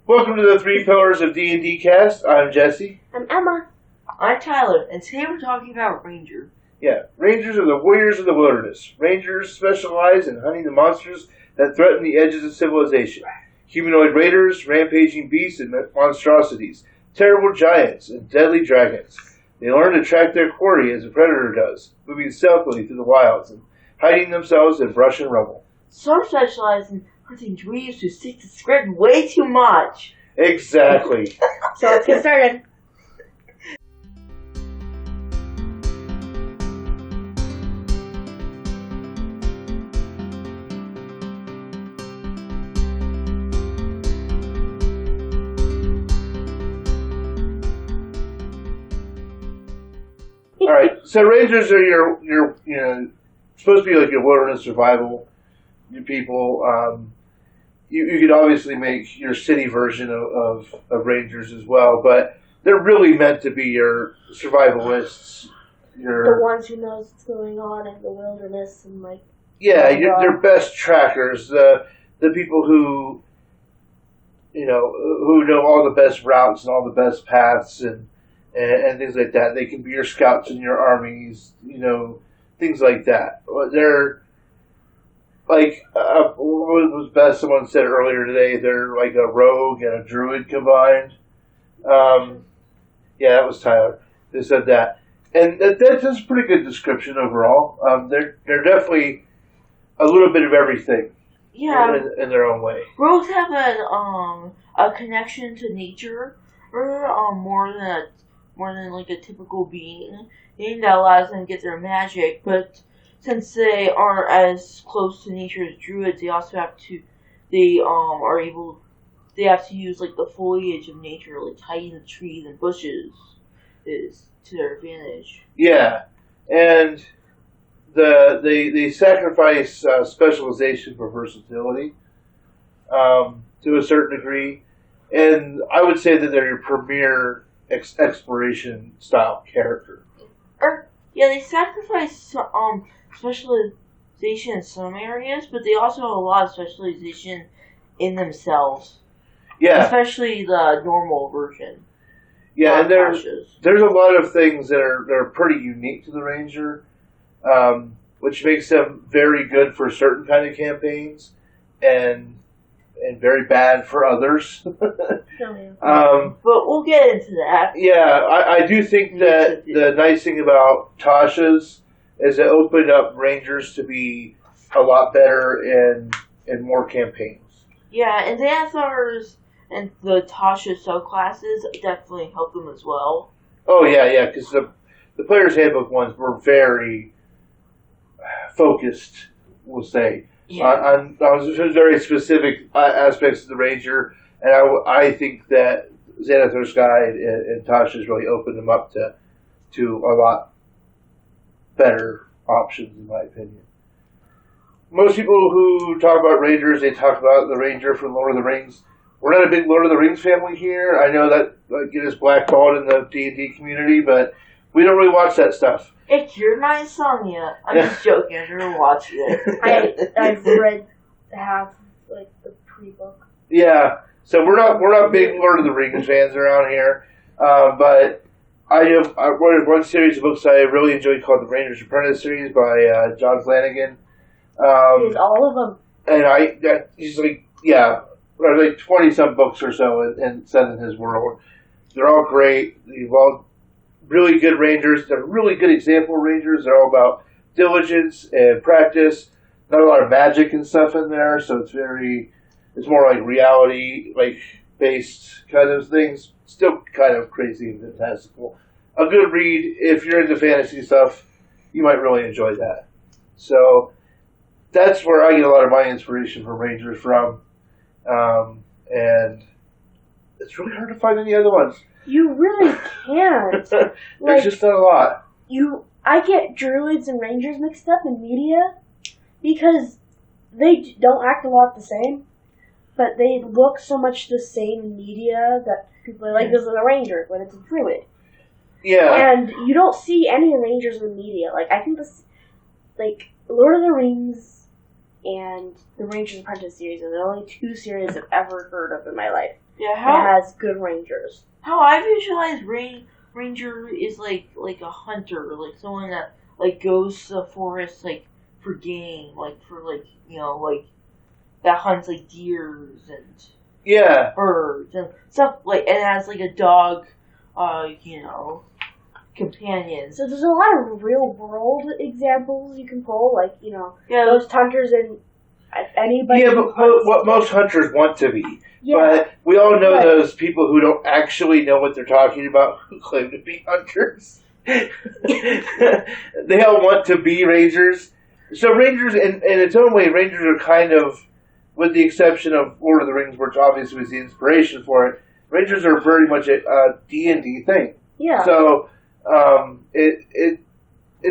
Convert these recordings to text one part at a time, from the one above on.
Welcome to the Three Pillars of DnD Cast. I'm Jesse. I'm Emma. I'm Tyler, and today we're talking about Ranger. Yeah, Rangers are the warriors of the wilderness. Rangers specialize in hunting the monsters that threaten the edges of civilization. Humanoid raiders, rampaging beasts and monstrosities, terrible giants, and deadly dragons. They learn to track their quarry as a predator does, moving stealthily through the wilds and hiding themselves in brush and rubble. Some specialize in hunting dweebs who stick to script way too much. Exactly. So let's get started. All right, so Rangers are your supposed to be like your wilderness survival people. You could obviously make your city version of Rangers as well, but they're really meant to be your survivalists. The ones who knows what's going on in the wilderness and they're best trackers. The people who know all the best routes and all the best paths and things like that. They can be your scouts in your armies, things like that. They're like, what was best? Someone said earlier today, they're like a rogue and a druid combined. That was Tyler. They said that. And that's a pretty good description overall. They're definitely a little bit of everything. Yeah. In their own way. Rogues have a connection to nature, more than like a typical being that allows them to get their magic, but since they aren't as close to nature as druids, they also have to use like the foliage of nature, like hiding the trees and bushes is to their advantage. Yeah. And they sacrifice specialization for versatility to a certain degree. And I would say that they're your premier exploration style character. They sacrifice specialization in some areas, but they also have a lot of specialization in themselves. Yeah, especially the normal version. Yeah, and there's a lot of things that are pretty unique to the Ranger, which makes them very good for certain kind of campaigns, and very bad for others. But we'll get into that. Yeah, I do think that the nice thing about Tasha's is it opened up Rangers to be a lot better in more campaigns. Yeah, and the Anthers and the Tasha subclasses definitely help them as well. Oh, yeah, because the Player's Handbook ones were very focused, we'll say. Yeah. On very specific aspects of the Ranger, and I think that Xanathar's Guide and Tasha's really opened them up to a lot better options, in my opinion. Most people who talk about Rangers, they talk about the Ranger from Lord of the Rings. We're not a big Lord of the Rings family here. I know that get us blackballed in the D&D community, but we don't really watch that stuff. If you're not insomnia, I'm just joking. I've never watched it. I've read half the pre-book. Yeah, so we're not big Lord of the Rings fans around here, but I read one series of books I really enjoyed called the Ranger's Apprentice series by John Flanagan. All of them. And he's like 20-some books or so and set in his world. They're all great. They've all really good Rangers. They're really good example Rangers. They're all about diligence and practice. Not a lot of magic and stuff in there, so it's more like reality, based kind of things. Still kind of crazy and fantastical. A good read. If you're into fantasy stuff, you might really enjoy that. So that's where I get a lot of my inspiration for Rangers from. And it's really hard to find any other ones. You really can't. There's just not a lot. I get druids and rangers mixed up in media because they don't act a lot the same, but they look so much the same in media that people are like, this is a ranger, but it's a druid. Yeah. And you don't see any rangers in media. I think this, Lord of the Rings and the Ranger's Apprentice series are the only two series I've ever heard of in my life. Yeah, That has good Rangers. how I visualize Ranger is like a hunter, like someone that like goes to the forest like for game, like for like like that hunts like deers and birds and stuff like, and has like a dog, companion. So there's a lot of real world examples you can pull, like those hunters and anybody. Yeah, but what most hunters want to be. Yeah. But we all know those people who don't actually know what they're talking about who claim to be hunters. They all want to be rangers. So rangers, in its own way, rangers are kind of, with the exception of Lord of the Rings, which obviously was the inspiration for it, rangers are very much a D&D thing. Yeah. So it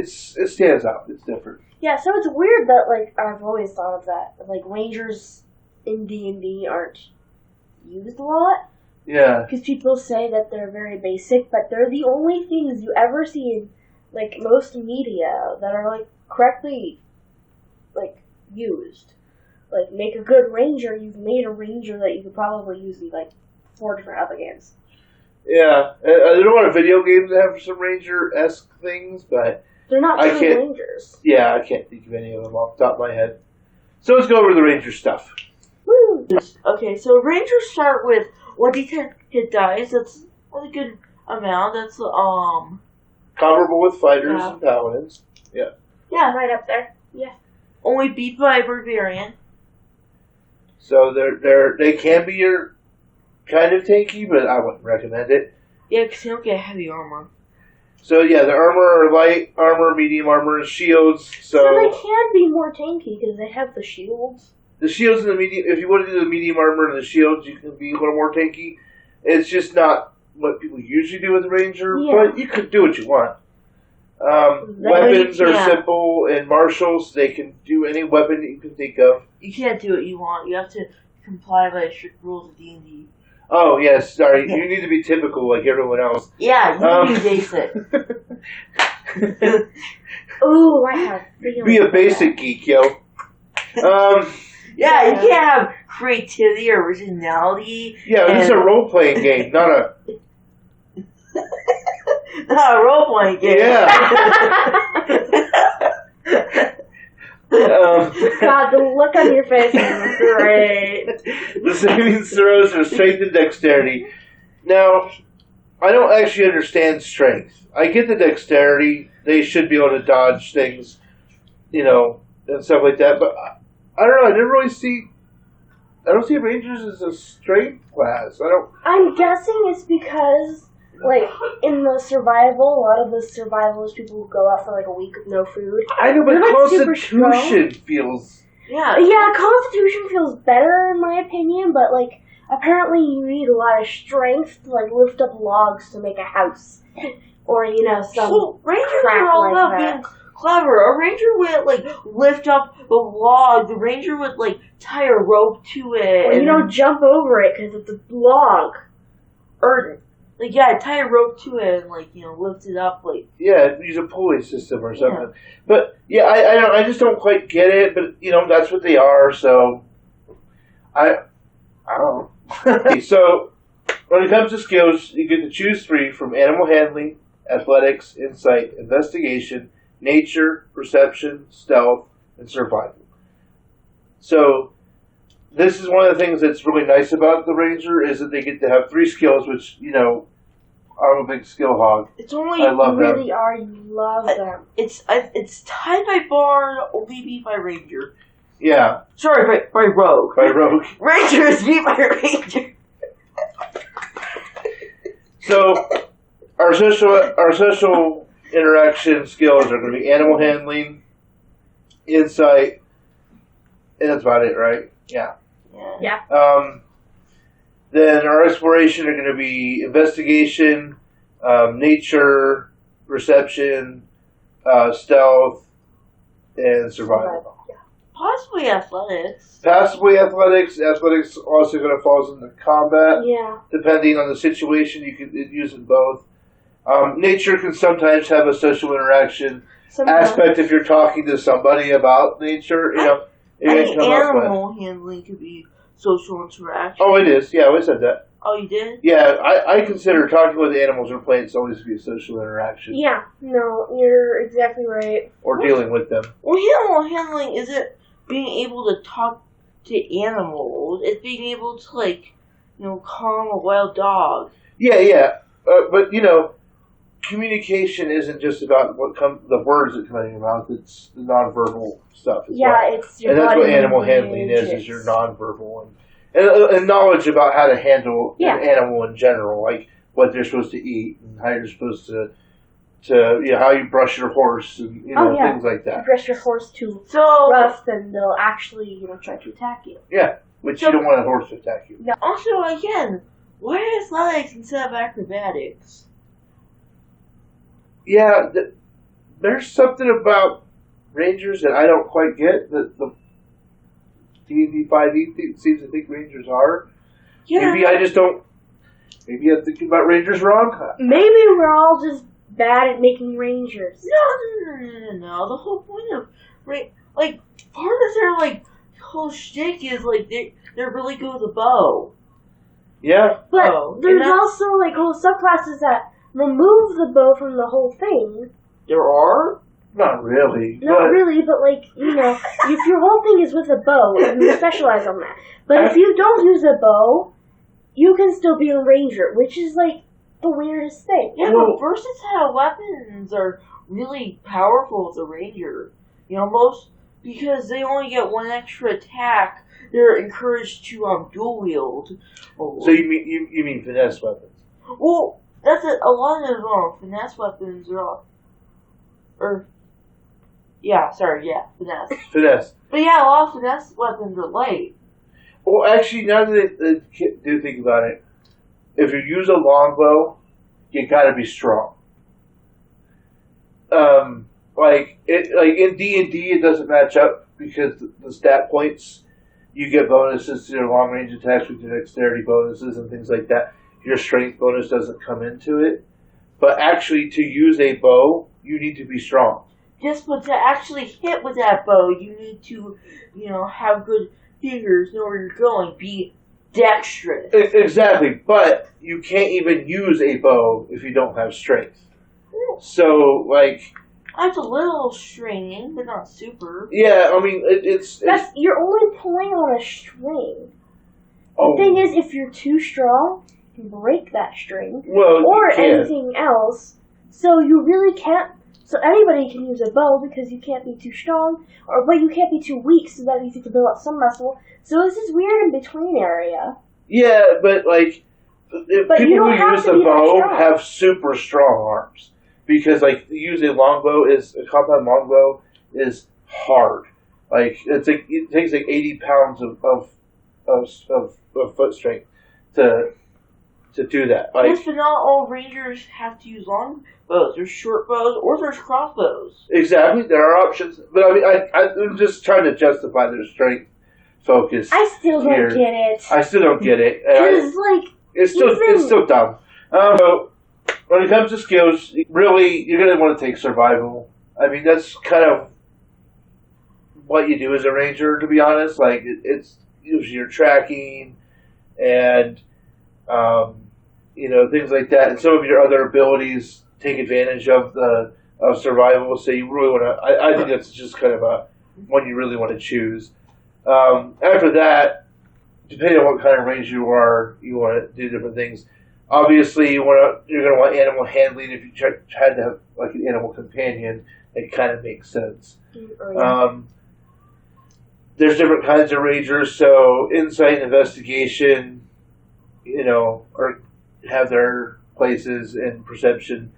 stands out. It's different. Yeah, so it's weird that, like, I've always thought of that. Like, Rangers in D&D aren't used a lot. Yeah. Because people say that they're very basic, but they're the only things you ever see in, like, most media that are, like, correctly, like, used. Like, make a good Ranger, you've made a Ranger that you could probably use in, like, 4 different other games. Yeah. There are a lot of video games that have some Ranger-esque things, but... They're not true Rangers. Yeah, I can't think of any of them off the top of my head. So let's go over the Ranger stuff. Woo! Okay, so Rangers start with 1d10 hit dice. That's a good amount. That's comparable with fighters and paladins. Yeah. Yeah, right up there. Yeah. Only beat by Barbarian. So they can be your kind of tanky, but I wouldn't recommend it. Yeah, because you don't get heavy armor. So yeah, the armor are light armor, medium armor, and shields. So they can be more tanky because they have the shields. The shields and the medium. If you want to do the medium armor and the shields, you can be a little more tanky. It's just not what people usually do with the Ranger, but you can do what you want. Weapons are simple, and martials, they can do any weapon that you can think of. You can't do what you want. You have to comply by the strict rules of D&D. Oh, yes, sorry. You need to be typical like everyone else. Yeah, you need to be basic. Ooh, I have feelings. Be a basic geek, yo. Yeah, you can't have creativity or originality. Yeah, this is a role-playing game, not a... Not a role-playing game. Yeah. God, the look on your face is great. The saving throws are strength and dexterity. Now, I don't actually understand strength. I get the dexterity. They should be able to dodge things, and stuff like that. But I don't know. I don't see Rangers as a strength class. I'm guessing it's because, like, in the survival, a lot of the survivalist people go out for like a week with no food. I know, but Constitution feels... Yeah, Constitution feels better in my opinion, but, like, apparently you need a lot of strength to, like, lift up logs to make a house. Or, some Rangers crap are all like about that. being clever. A Ranger would, like, lift up the log. The Ranger would, like, tie a rope to it. Or you don't jump over it because it's a log. Or... Like, yeah, tie a rope to it and, like, lift it up, like... Yeah, use a pulley system or something. Yeah. But, yeah, I just don't quite get it, but, that's what they are, so... I don't know. So, when it comes to skills, you get to choose 3 from animal handling, athletics, insight, investigation, nature, perception, stealth, and survival. So... This is one of the things that's really nice about the Ranger is that they get to have 3 skills, which, I'm a big skill hog. It's only... I love them. You really are. You love them. It's tied by Bard, only beat by Ranger. Yeah. Sorry, by Rogue. By Rogue. Ranger is beat by Ranger. So, our social interaction skills are going to be animal handling, insight, and that's about it, right? Yeah. Yeah. Then our exploration are going to be investigation, nature, perception, stealth, and survival. Yeah. Possibly athletics. Possibly athletics. Athletics also going to fall into combat. Yeah. Depending on the situation, you can use it both. Nature can sometimes have a social interaction aspect if you're talking to somebody about nature. It I didn't think come up, but- animal handling could be social interaction. Oh, it is. Yeah, we said that. Oh, you did? Yeah, I consider talking with animals or plants always to be a social interaction. Yeah, no, you're exactly right. Or dealing with them. Well, animal handling isn't being able to talk to animals. It's being able to, like, calm a wild dog. Yeah. But, communication isn't just about the words that come out of your mouth. It's the nonverbal stuff as well. It's your And that's body what animal language, handling is your nonverbal and knowledge about how to handle an animal in general, like what they're supposed to eat and how you're supposed to how you brush your horse and things like that. You brush your horse too rough, then they'll actually try to attack you. Yeah, which you don't want a horse to attack you. Now, also, again, why athletics instead of acrobatics? Yeah, there's something about Rangers that I don't quite get. That the D&D 5e seems to think Rangers are. Yeah. Maybe I just don't. Maybe I'm thinking about Rangers wrong. Maybe we're all just bad at making Rangers. No. The whole point of part of their whole shtick is they're really good with a bow. Yeah. But there's also whole subclasses that remove the bow from the whole thing. There are? Not really. Not really, but if your whole thing is with a bow, you specialize on that. But if you don't use a bow, you can still be a ranger, which is the weirdest thing. Yeah, but versatile weapons are really powerful as a ranger. Because they only get one extra attack, they're encouraged to dual wield. So you mean finesse weapons? Well, that's it. A lot of finesse weapons finesse. Finesse. But yeah, a lot of finesse weapons are light. Well, actually, now that I do think about it, if you use a longbow, you gotta be strong. In D&D, it doesn't match up because the stat points, you get bonuses to your long range attacks with your dexterity bonuses and things like that. Your strength bonus doesn't come into it. But actually, to use a bow, you need to be strong. Yes, but to actually hit with that bow, you need to, have good fingers, know where you're going, be dexterous. Exactly, but you can't even use a bow if you don't have strength. So, That's a little straining, but not super. Yeah, I mean, you're only pulling on a string. Oh. The thing is, if you're too strong, you can break that string. Well, or anything else. So you really can't. So anybody can use a bow because you can't be too strong, but you can't be too weak, so that means you can build up some muscle. So it's this weird in between area. Yeah, but people who use a bow have super strong arms because using a compound longbow is hard. It takes 80 pounds of foot strength to do that. Yes, but not all rangers have to use long bows. There's short bows or there's crossbows. Exactly, there are options. But I mean, I'm just trying to justify their strength focus. I still don't get it. I still don't get it. Because it's still dumb. So when it comes to skills, really, you're gonna want to take survival. I mean, that's kind of what you do as a ranger, to be honest. It's usually your tracking and things like that, and some of your other abilities take advantage of survival. So you really want to. I think that's just kind of a one you really want to choose. After that, depending on what kind of ranger you are, you want to do different things. Obviously, you're going to want animal handling. If you had to have an animal companion, it kind of makes sense. There's different kinds of rangers. So insight and investigation, have their places, and perception.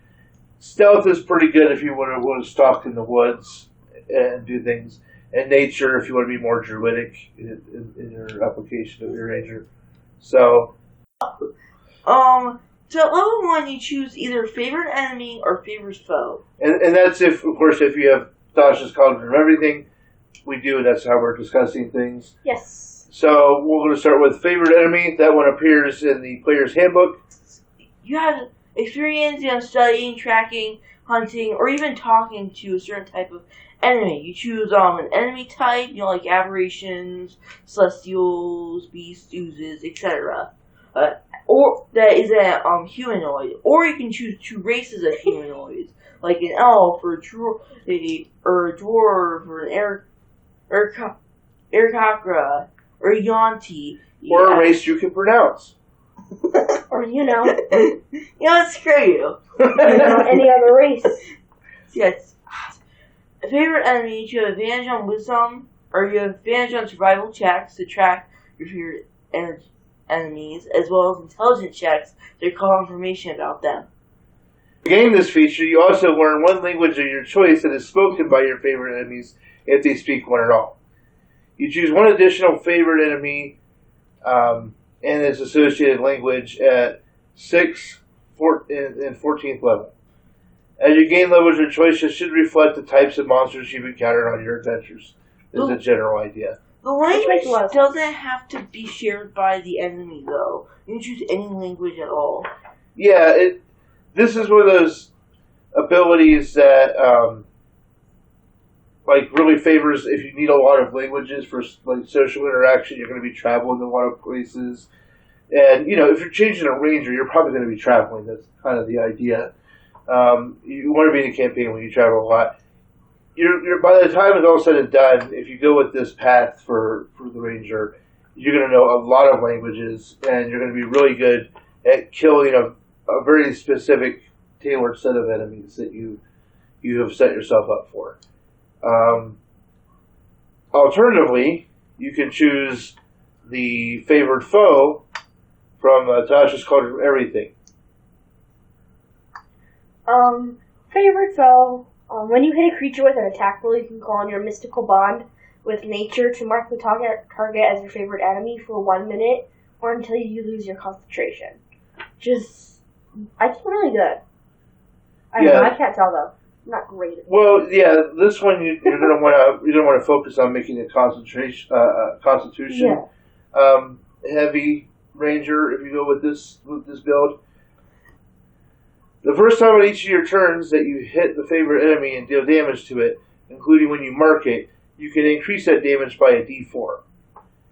Stealth is pretty good if you want to stalk in the woods and do things. And nature if you want to be more druidic in your application of your ranger. So at level 1 you choose either favorite enemy or favorite foe. And that's if you have Tasha's Cauldron of everything, we do, and that's how we're discussing things. Yes. So we're going to start with favorite enemy. That one appears in the player's handbook. You have experience in studying, tracking, hunting, or even talking to a certain type of enemy. You choose an enemy type, like aberrations, celestials, beasts, oozes, etc. Or that is a humanoid. Or you can choose 2 races of humanoids, like an elf, or a dwarf, or an Arakocra, or a Yonti. Or a race you can pronounce. Or, Screw you. any other race. Yes. Favorite enemies, you have advantage on wisdom, or you have advantage on survival checks to track your favorite enemies, as well as intelligence checks to call information about them. To gain this feature, you also learn one language of your choice that is spoken by your favorite enemies if they speak one at all. You choose one additional favorite enemy and its associated language at 6th and 14th level. As you gain levels, your choices should reflect the types of monsters you've encountered on your adventures. Is a general idea. The language doesn't have to be shared by the enemy, though. You can choose any language at all. Yeah, this is one of those abilities that really favors if you need a lot of languages for social interaction. You're going to be traveling to a lot of places, and if you're changing a ranger, you're probably going to be traveling. That's kind of the idea. You want to be in a campaign when you travel a lot. You're by the time it's all said and done, if you go with this path for the ranger, you're going to know a lot of languages, and you're going to be really good at killing a very specific, tailored set of enemies that you have set yourself up for. Alternatively, you can choose the favored foe from Tasha's Cauldron Everything. Favorite foe. When you hit a creature with an attack roll, you can call on your mystical bond with nature to mark the target as your favorite enemy for 1 minute or until you lose your concentration. I think really good. I don't know, I can't tell though. Not great. Well, yeah, this one you're gonna want to focus on making a constitution heavy ranger if you go with this build. The first time on each of your turns that you hit the favorite enemy and deal damage to it, including when you mark it, you can increase that damage by a d4.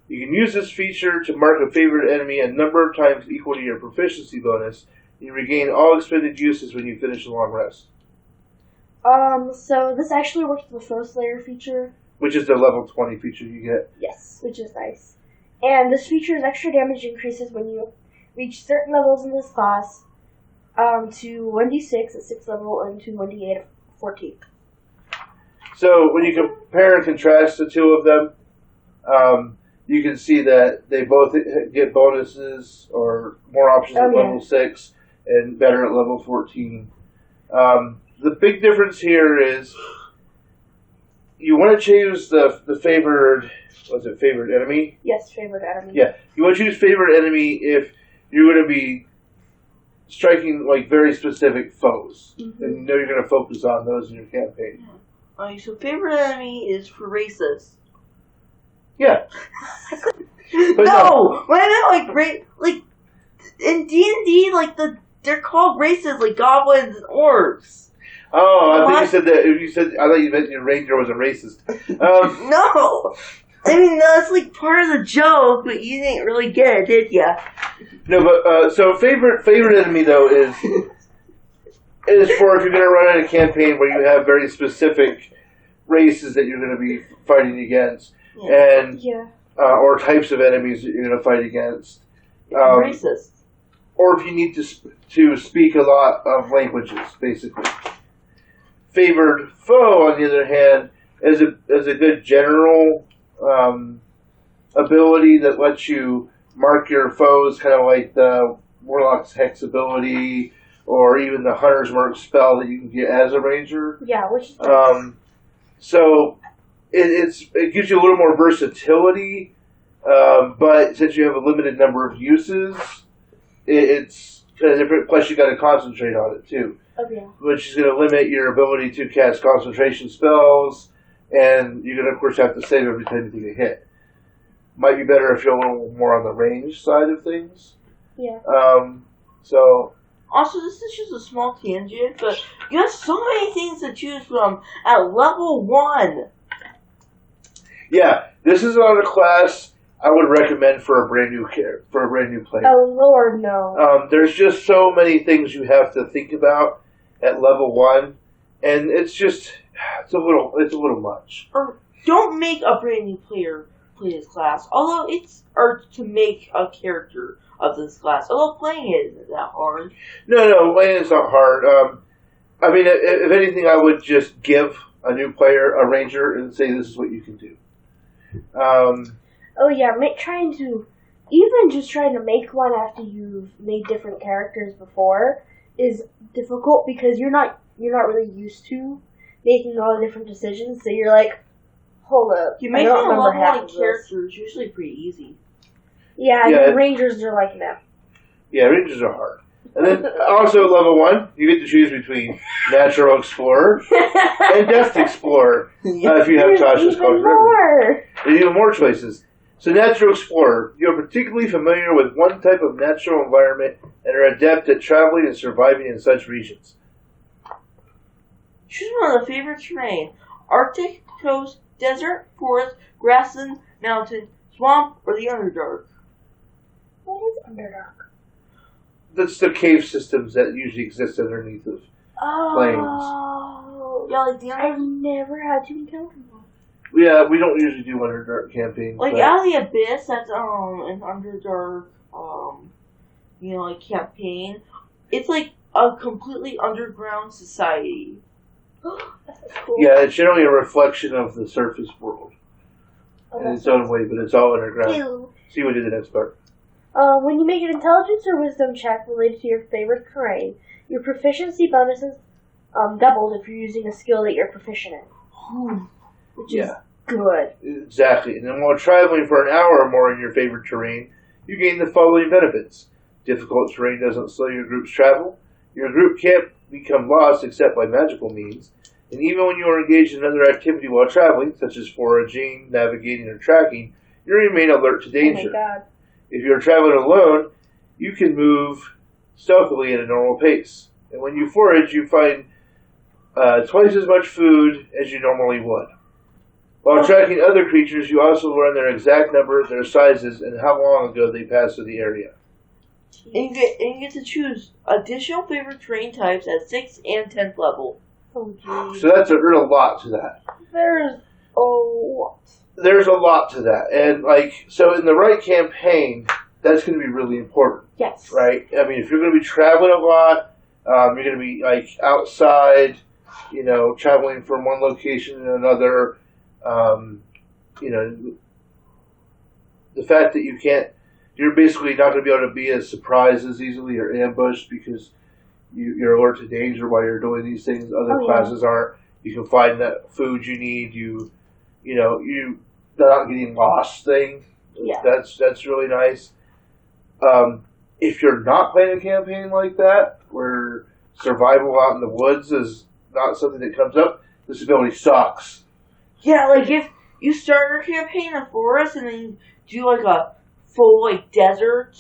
You can use this feature to mark a favorite enemy a number of times equal to your proficiency bonus. You regain all expended uses when you finish a long rest. So this actually works with the Foe Slayer feature. Which is the level 20 feature you get. Yes, which is nice. And this feature's extra damage increases when you reach certain levels in this class, to 1d6 at 6th level and to 1d8 at 14th. So when you compare and contrast the two of them, you can see that they both get bonuses or more options at level 6 and better at level 14. The big difference here is you want to choose the favored, favored enemy? Yes, favored enemy. Yeah, you want to choose favorite enemy if you're going to be striking very specific foes, and you're going to focus on those in your campaign. So favorite enemy is for racists. Yeah. But no, I meant in D&D, they're called races like goblins and orcs. Oh, I think you said that. I thought you meant your ranger was a racist. No, I mean that's part of the joke, but you didn't really get it, did ya? No, but so favorite enemy though is for if you're going to run in a campaign where you have very specific races that you're going to be fighting against, and or types of enemies that you're going to fight against. Racist. Or if you need to speak a lot of languages, basically. Favored foe, on the other hand, is a good general ability that lets you mark your foes, kind of like the Warlock's Hex ability, or even the Hunter's Mark spell that you can get as a ranger. Yeah, which is so it gives you a little more versatility, but since you have a limited number of uses, it's kind of different. Plus, you got to concentrate on it too, which is going to limit your ability to cast concentration spells, and you're going to, of course, have to save every time you take a hit. Might be better if you're a little more on the range side of things. Yeah. So Also, this is just a small tangent, but you have so many things to choose from at level 1. Yeah, this is not a class I would recommend for a brand new player. Oh Lord, no. There's just so many things you have to think about at level 1, and it's a little much. Or don't make a brand new player play this class. Although it's hard to make a character of this class. Although playing it isn't that hard. No, playing is not hard. I mean, if anything, I would just give a new player a ranger and say this is what you can do. Oh yeah, trying to make one after you've made different characters before is difficult because you're not really used to making all the different decisions. So you're like, hold up, You make a level 1 character is usually pretty easy. Yeah, the rangers are like that. Yeah, rangers are hard. And then also level 1, you get to choose between Natural Explorer and Depth Explorer if you have Tasha's Cauldron. There's even more choices. So Natural Explorer, you're particularly familiar with one type of natural environment and are adept at traveling and surviving in such regions. Choose one of the favorite terrain. Arctic, coast, desert, forest, grassland, mountain, swamp, or the Underdark. What is Underdark? That's the cave systems that usually exist underneath of plains. Oh, Yeah, like the I've never had to encounter one. Yeah, we don't usually do Underdark campaigns. Like but out of the Abyss, that's an Underdark, like campaign. It's like a completely underground society. That's cool. yeah, it's generally a reflection of the surface world Oh, in that's its own way, but it's all underground. Ew. See what we did the next part. When you make an intelligence or wisdom check related to your favorite terrain, your proficiency bonuses doubled if you're using a skill that you're proficient in. Which is good. Exactly. And then while traveling for an hour or more in your favorite terrain, you gain the following benefits. Difficult terrain doesn't slow your group's travel. Your group can't become lost except by magical means. And even when you are engaged in another activity while traveling, such as foraging, navigating, or tracking, you remain alert to danger. Oh my god. If you're traveling alone, you can move stealthily at a normal pace. And when you forage, you find twice as much food as you normally would. While tracking other creatures, you also learn their exact number, their sizes, and how long ago they passed through the area. And you get to choose additional favorite terrain types at 6th and 10th level. Oh geez. So that's a real lot to that. There's a lot. There's a lot to that. And, so in the right campaign, that's going to be really important, Yes. right? I mean, if you're going to be traveling a lot, you're going to be, outside, traveling from one location to another, the fact that you're basically not going to be able to be as surprised as easily or ambushed because you're alert to danger while you're doing these things. Other classes aren't. You can find that food you need. You're not getting lost thing. Yeah. That's really nice. If you're not playing a campaign like that, where survival out in the woods is not something that comes up, this ability sucks. Yeah, like if you start your campaign in a forest and then you do a full desert,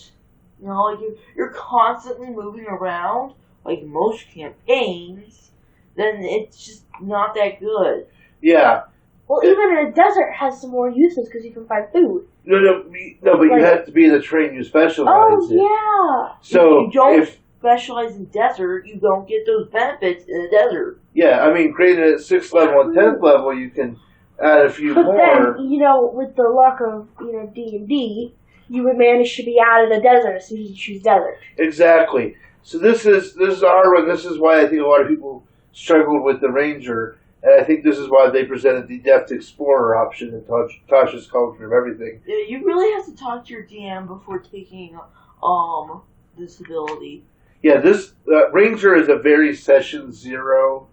you're constantly moving around, like most campaigns, then it's just not that good. Yeah. Well, even in a desert has some more uses because you can find food. No, but you have to be in the terrain you specialize in. Yeah. So if you don't specialize in desert, you don't get those benefits in the desert. Yeah, I mean, creating it at 6th level and 10th level, you can add a few But more. then, with the luck of, D&D, you would manage to be out of the desert as soon as you choose desert. Exactly. So this is a hard one. This is why I think a lot of people struggled with the Ranger, and I think this is why they presented the Depth Explorer option in Tasha's Cauldron of Everything. Yeah, you really have to talk to your DM before taking this ability. Yeah, this Ranger is a very Session 0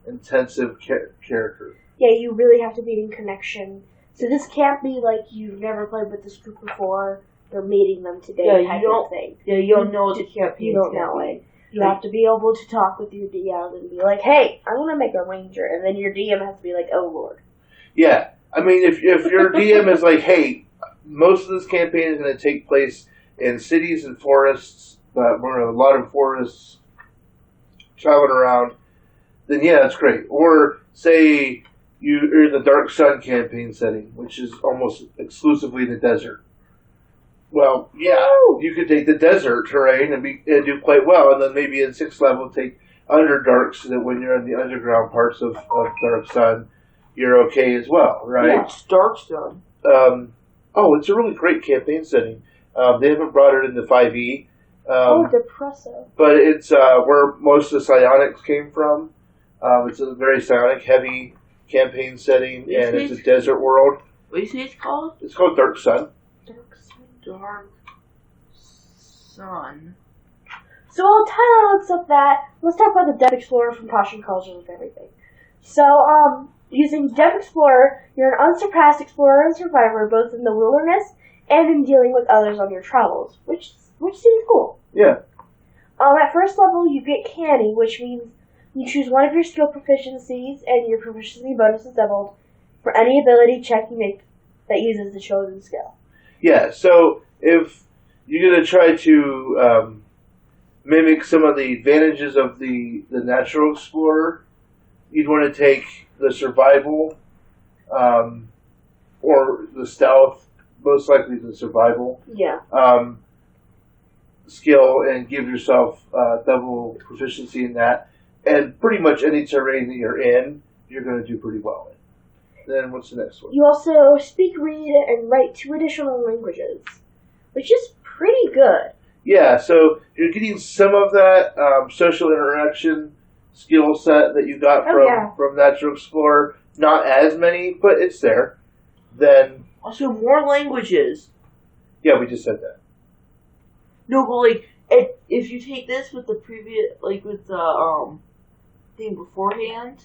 intensive character. Yeah, you really have to be in connection. So this can't be like you've never played with this group before, they're meeting them today type of thing. Yeah, you don't know the campaign. You don't know it. You have to be able to talk with your DM and be like, hey, I want to make a ranger. And then your DM has to be like, oh, Lord. Yeah. I mean, if your DM is like, hey, most of this campaign is going to take place in cities and forests, but we're in a lot of forests traveling around, then yeah, that's great. Or say you're in the Dark Sun campaign setting, which is almost exclusively the desert. Well, yeah, you could take the desert terrain and do quite well, and then maybe in 6th level take Underdark, so that when you're in the underground parts of Dark Sun, you're okay as well, right? Yeah, it's Dark Sun. It's a really great campaign setting. They haven't brought it into 5e. Depresso. But it's where most of the psionics came from. It's a very psionic-heavy campaign setting, and it's a desert world. What do you say it's called? It's called Dark Sun. Dark Sun. So while Tyler looks up that, let's talk about the Depth Explorer from Tasha and Cauldron with everything. So, using Depth Explorer, you're an unsurpassed explorer and survivor both in the wilderness and in dealing with others on your travels, which seems cool. Yeah. At first level, you get Canny, which means you choose one of your skill proficiencies, and your proficiency bonus is doubled for any ability check you make that uses the chosen skill. Yeah, so if you're going to try to mimic some of the advantages of the natural explorer, you'd want to take the survival or the stealth, most likely the survival skill, and give yourself double proficiency in that. And pretty much any terrain that you're in, you're going to do pretty well in. Then what's the next one? You also speak, read, and write 2 additional languages, which is pretty good. Yeah, so you're getting some of that social interaction skill set that you got from Natural Explorer. Not as many, but it's there. Then also more languages. Yeah, we just said that. No, but if you take this with the previous, with the thing beforehand.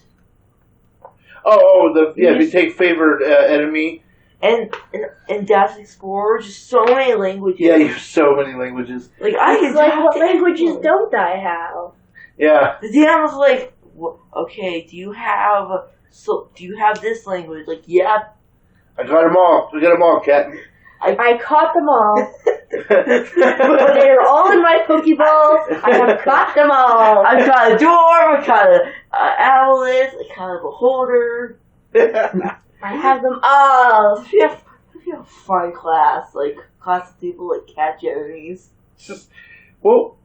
If you take favored enemy. And Dash Explorer, just so many languages. Yeah, you have so many languages. What languages don't I have? Yeah. The DM was like, okay, do you have this language? Like, yeah. I got them all. We got them all, Cat. I caught them all. They're all in my Pokeball. I have caught them all. I've got a dwarf, I've got an owlet, I got a beholder. I have them all. If you have a fun class of people like catch enemies. Well,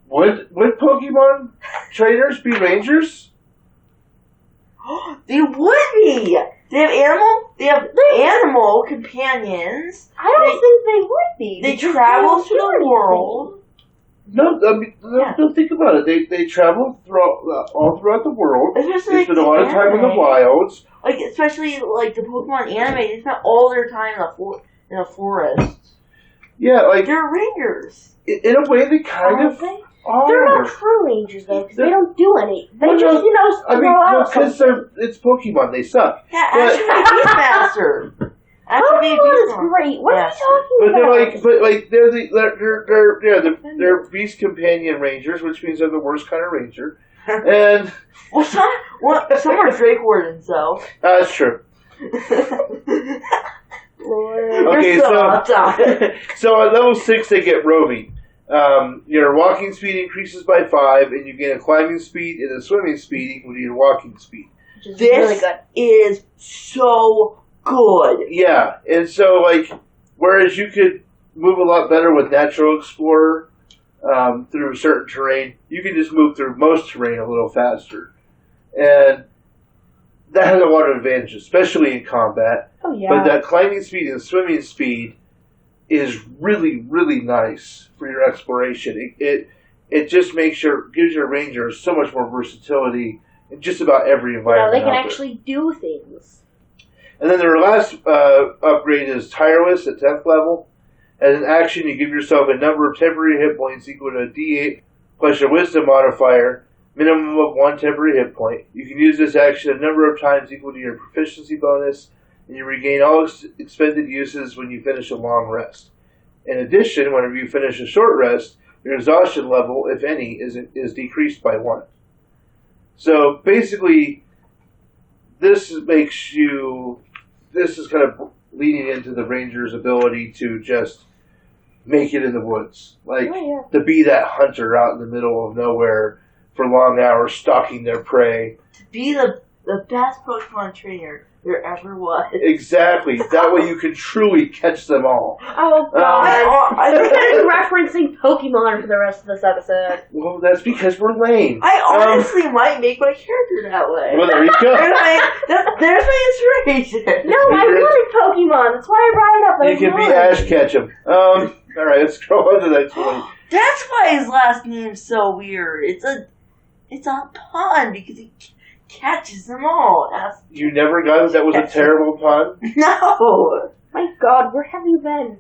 would Pokemon trainers be rangers? They would be! They have animal companions. I don't think they would be. They travel through the world. No, think about it. They travel all throughout the world. Especially they spend a lot of time in the wilds. Especially the Pokemon anime, they spend all their time in a forest. Yeah, they're rangers. In a way, they kind of are. They're not true rangers though, because they don't do any. They just because it's Pokemon. They suck. Yeah, actually, Beastmaster. Pokemon is great. What are you talking about? They're beast companion rangers, which means they're the worst kind of ranger. And some are Drake Wardens though. That's true. Okay, so at level 6 they get roving. Your walking speed increases by 5, and you gain a climbing speed and a swimming speed equal to your walking speed. Which is this really good. Is so good. Yeah, and so whereas you could move a lot better with Natural Explorer through certain terrain, you can just move through most terrain a little faster, and that has a lot of advantages, especially in combat. Oh yeah. But that climbing speed and swimming speed is really, really nice for your exploration. It just gives your rangers so much more versatility in just about every environment. They can actually do things. And then their last upgrade is Tireless at 10th level. As an action, you give yourself a number of temporary hit points equal to a D8 plus your Wisdom modifier, minimum of 1 temporary hit point. You can use this action a number of times equal to your proficiency bonus, and you regain all expended uses when you finish a long rest. In addition, whenever you finish a short rest, your exhaustion level, if any, is decreased by 1. So basically, this is kind of leading into the ranger's ability to just make it in the woods. Like, Oh, to be that hunter out in the middle of nowhere for long hours stalking their prey. To be the best Pokemon trainer there ever was. Exactly. That way you can truly catch them all. Oh, God. We're going to be referencing Pokemon for the rest of this episode. Well, that's because we're lame. I honestly might make my character that way. Well, there you go. There's my inspiration. No, I wanted Pokemon. That's why I brought it up. You can be Ash Ketchum. Alright, let's go on to the next one. That's why his last name's so weird. It's a pun because he catches them all. You never got that was a terrible pun? No. My God, where have you been?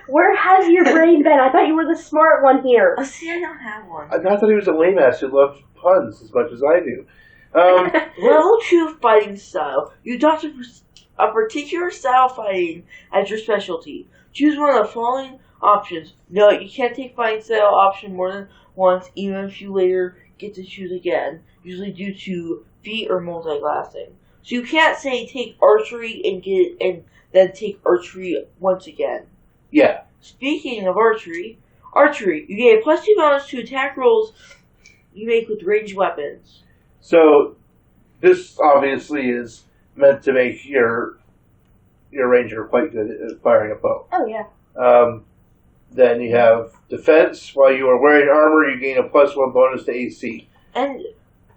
Where has your brain been? I thought you were the smart one here. Oh, see, I don't have one. I thought he was a lame ass who loved puns as much as I do. Level 2 fighting style. You adopt a particular style of fighting as your specialty. Choose one of the following options. No, you can't take fighting style option more than once, even if you later get to choose again, usually due to feat or multi-classing. So you can't say take archery and then take archery once again. Yeah. Speaking of archery, you get a +2 bonus to attack rolls you make with ranged weapons. So, this obviously is meant to make your ranger quite good at firing a bow. Oh, yeah. Then you have defense. While you are wearing armor, you gain a +1 bonus to AC. And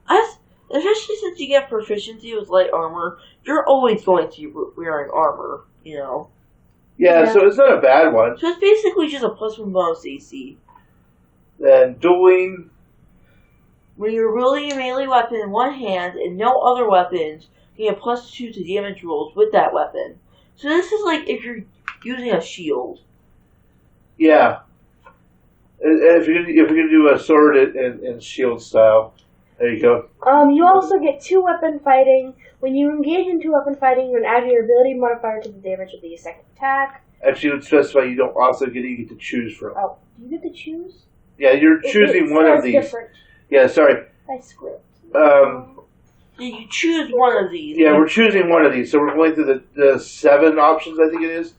especially since you get proficiency with light armor, you're always going to be wearing armor, you know. Yeah, so it's not a bad one. So it's basically just a +1 bonus to AC. Then dueling. When you're wielding a melee weapon in one hand and no other weapons, you get +2 to damage rolls with that weapon. So this is like if you're using a shield. Yeah. And if you're gonna do a sword and shield style, there you go. You also get 2-weapon fighting. When you engage in 2-weapon fighting, you can add your ability modifier to the damage of the second attack. Actually, it would specify you don't also get to choose from. Oh, do you get to choose? Yeah, you're choosing one of these. Different. Yeah, sorry. By script. You choose one of these. Yeah, we're choosing one of these. So we're going through the 7 options, I think it is.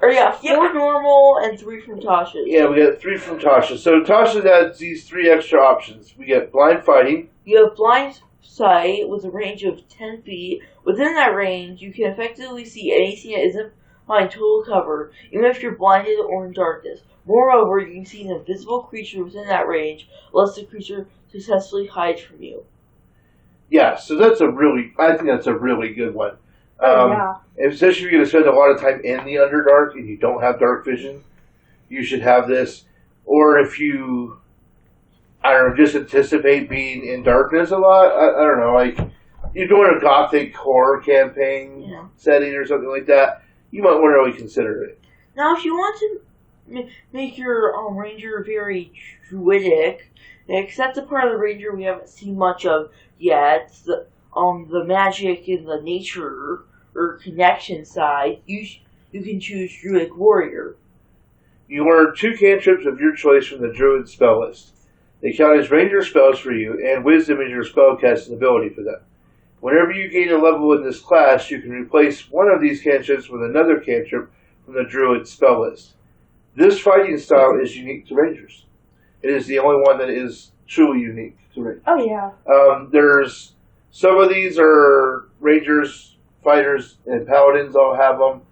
Or yeah, 4 normal and 3 from Tasha. Yeah, we got 3 from Tasha. So Tasha adds these 3 extra options. We get blind fighting. You have blind sight with a range of 10 feet. Within that range, you can effectively see anything that isn't behind total cover, even if you're blinded or in darkness. Moreover, you can see an invisible creature within that range, unless the creature successfully hides from you. Yeah, so I think that's a really good one. Yeah. Especially if you're going to spend a lot of time in the Underdark and you don't have dark vision, you should have this. Or if you, I don't know, just anticipate being in darkness a lot, I don't know, like, you're doing a gothic horror campaign setting or something like that, you might want to really consider it. Now, if you want to make your ranger very druidic, except the part of the ranger we haven't seen much of yet, the magic and the nature or connection side, you can choose Druidic Warrior. You learn 2 cantrips of your choice from the Druid spell list. They count as ranger spells for you, and Wisdom is your spellcasting ability for them. Whenever you gain a level in this class, you can replace one of these cantrips with another cantrip from the Druid spell list. This fighting style is unique to Rangers. It is the only one that is truly unique to Rangers. Oh, yeah. There's some of these are Rangers, Fighters, and Paladins all have them.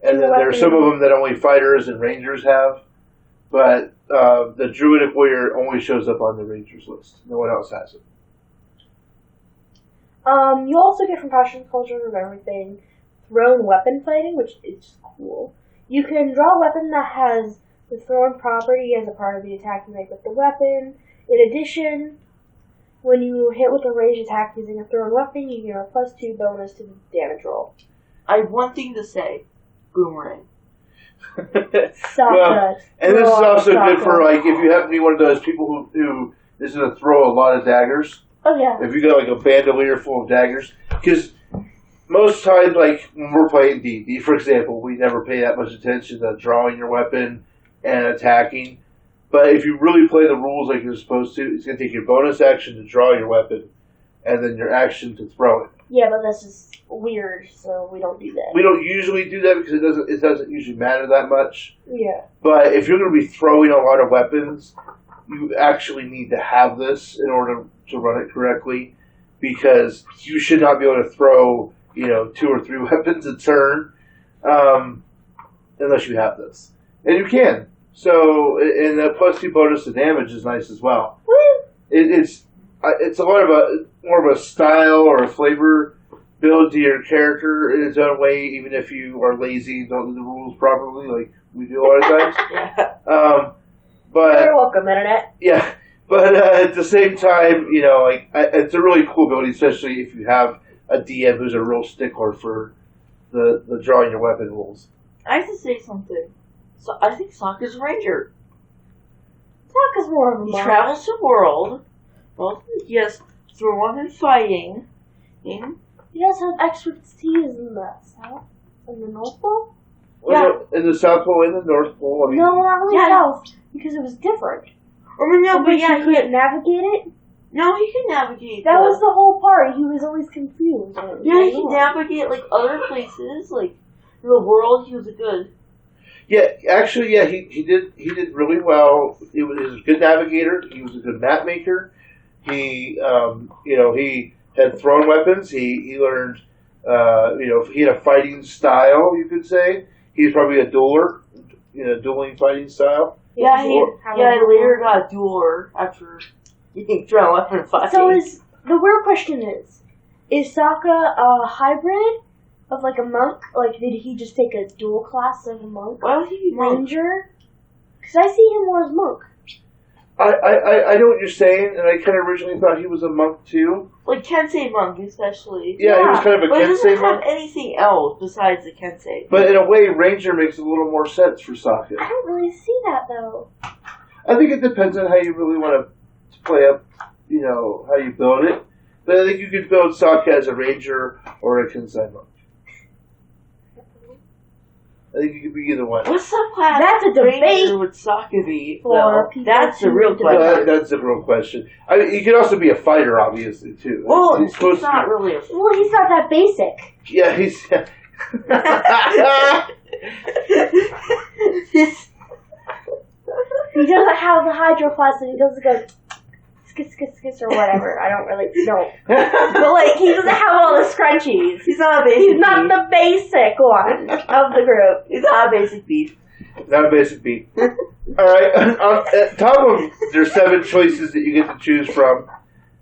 And then there's some of them that only Fighters and Rangers have. But the Druidic Warrior only shows up on the Rangers list. No one else has it. You also get from Tasha's Cauldron of everything thrown weapon fighting, which is cool. You can draw a weapon that has the thrown property as a part of the attack you make with the weapon. In addition, when you hit with a ranged attack using a thrown weapon, you get a +2 bonus to the damage roll. I have one thing to say. Boomerang. And this is also good for, like, if you happen to be one of those people who is going to throw a lot of daggers. Oh, yeah. If you got, like, a bandolier full of daggers. Because most times, like, when we're playing D&D, for example, we never pay that much attention to drawing your weapon and attacking. But if you really play the rules like you're supposed to, it's going to take your bonus action to draw your weapon and then your action to throw it. Yeah, but that's just weird, so we don't do that. We don't usually do that because it doesn't usually matter that much. Yeah. But if you're going to be throwing a lot of weapons, you actually need to have this in order to run it correctly, because you should not be able to throw 2 or 3 weapons a turn unless you have this, and you can. So, and the +2 bonus to damage is nice as well. It's a lot of more of a style or a flavor build to your character in its own way, even if you are lazy and don't do the rules properly, like we do a lot of times. Yeah. But You're welcome, Internet. yeah, but at the same time, it's a really cool ability, especially if you have a DM who's a real stickler for the drawing your weapon rules. I have to say something. So I think Sokka's a ranger. Sokka's more of a He monk. travels the world. Well, he has throwing and fighting. He does have expertise in the South and the North Pole? In the South Pole and the North Pole. I mean, No, not really Yeah. South, because it was different. No, but He yeah, couldn't navigate it. no, he can navigate. That was the whole part. He was always confused. Yeah, he can navigate like other places, like the world. He was good. Yeah, actually, yeah, he did really well. He was a good navigator. He was a good map maker. He he had thrown weapons. He learned he had a fighting style, you could say. He's probably a dueler, dueling fighting style. Yeah, he later got a dueler after he threw weapon fighting. So the real question is Sokka a hybrid of like a monk? Like, did he just take a dual class of a monk? Why would he be monk? Ranger? Because I see him more as monk. I know what you're saying, and I kind of originally thought he was a monk too. Like Kensei monk, especially. Yeah, he was kind of a but he Kensei doesn't monk. have anything else besides the Kensei. But in a way, Ranger makes a little more sense for Sokka. I don't really see that though. I think it depends on how you really want to play up, how you build it. But I think you could build Sokka as a Ranger or a Kensei monk. I think you could be either one. What subclass That's a debate Ranger would Sokka be? for people That's the to real debate. question. That's the real question. I mean, he could also be a fighter, obviously, too. Well, He's he's supposed not to really a... Well, he's not that basic. be. Yeah, he's... He doesn't have the hydroplasm. He doesn't go skis or whatever. I don't really know. But like, he doesn't have all the scrunchies. He's not a basic He's not beef. the basic one of the group. He's not a basic beef. Not a basic beat. Alright, at top of there's 7 choices that you get to choose from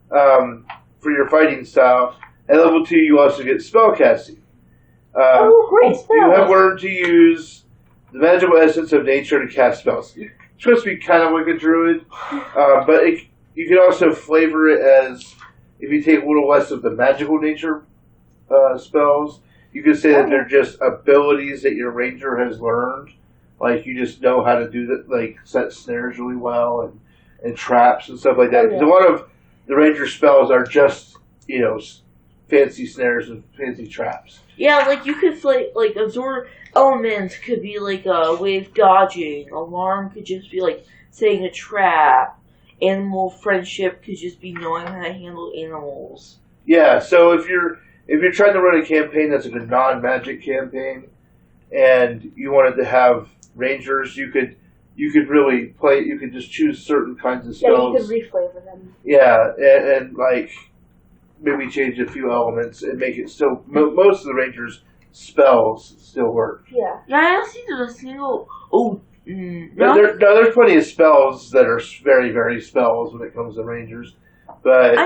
for your fighting style. At level 2, you also get spellcasting. Oh, great spell. You have learned to use the magical essence of nature to cast spells. You're supposed to be kind of like a druid, but you can also flavor it as, if you take a little less of the magical nature spells, you could say that they're just abilities that your ranger has learned. Like, you just know how to do that, like, set snares really well and traps and stuff like that. Because a lot of the ranger spells are just, fancy snares and fancy traps. Yeah, like, you could, like absorb elements could be, like, a way of dodging. Alarm could just be, like, setting a trap. Animal friendship could just be knowing how to handle animals. Yeah, so if you're trying to run a campaign that's like a non-magic campaign, and you wanted to have rangers, you could really play. You could just choose certain kinds of spells. Yeah, you could reflavor them. Yeah, and like maybe change a few elements and make it still. Most of the rangers' spells still work. Yeah. Yeah, I don't see there's a single. There's plenty of spells that are very, very spells when it comes to rangers, but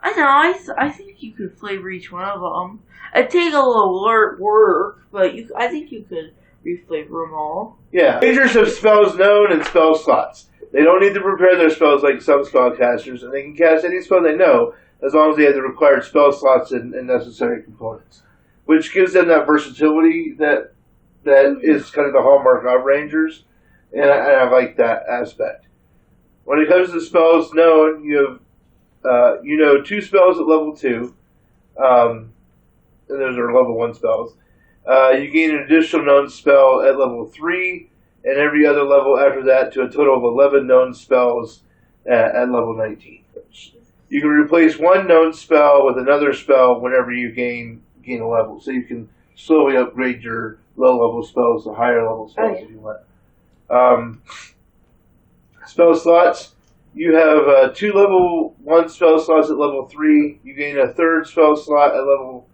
I know. I think you could flavor each one of them. It'd take a little work, but I think you could reflavor them all. yeah, rangers have spells known and spell slots. They don't need to prepare their spells like some spellcasters, and they can cast any spell they know as long as they have the required spell slots and necessary components, which gives them that versatility that is kind of the hallmark of rangers, and I like that aspect. When it comes to spells known, you have 2 spells at level 2, and those are level 1 spells. You gain an additional known spell at level 3, and every other level after that to a total of 11 known spells at level 19. You can replace one known spell with another spell whenever you gain a level. So you can slowly upgrade your low-level spells to higher-level spells if you want. Spell slots. You have 2 level 1 spell slots at level 3. You gain a 3rd spell slot at level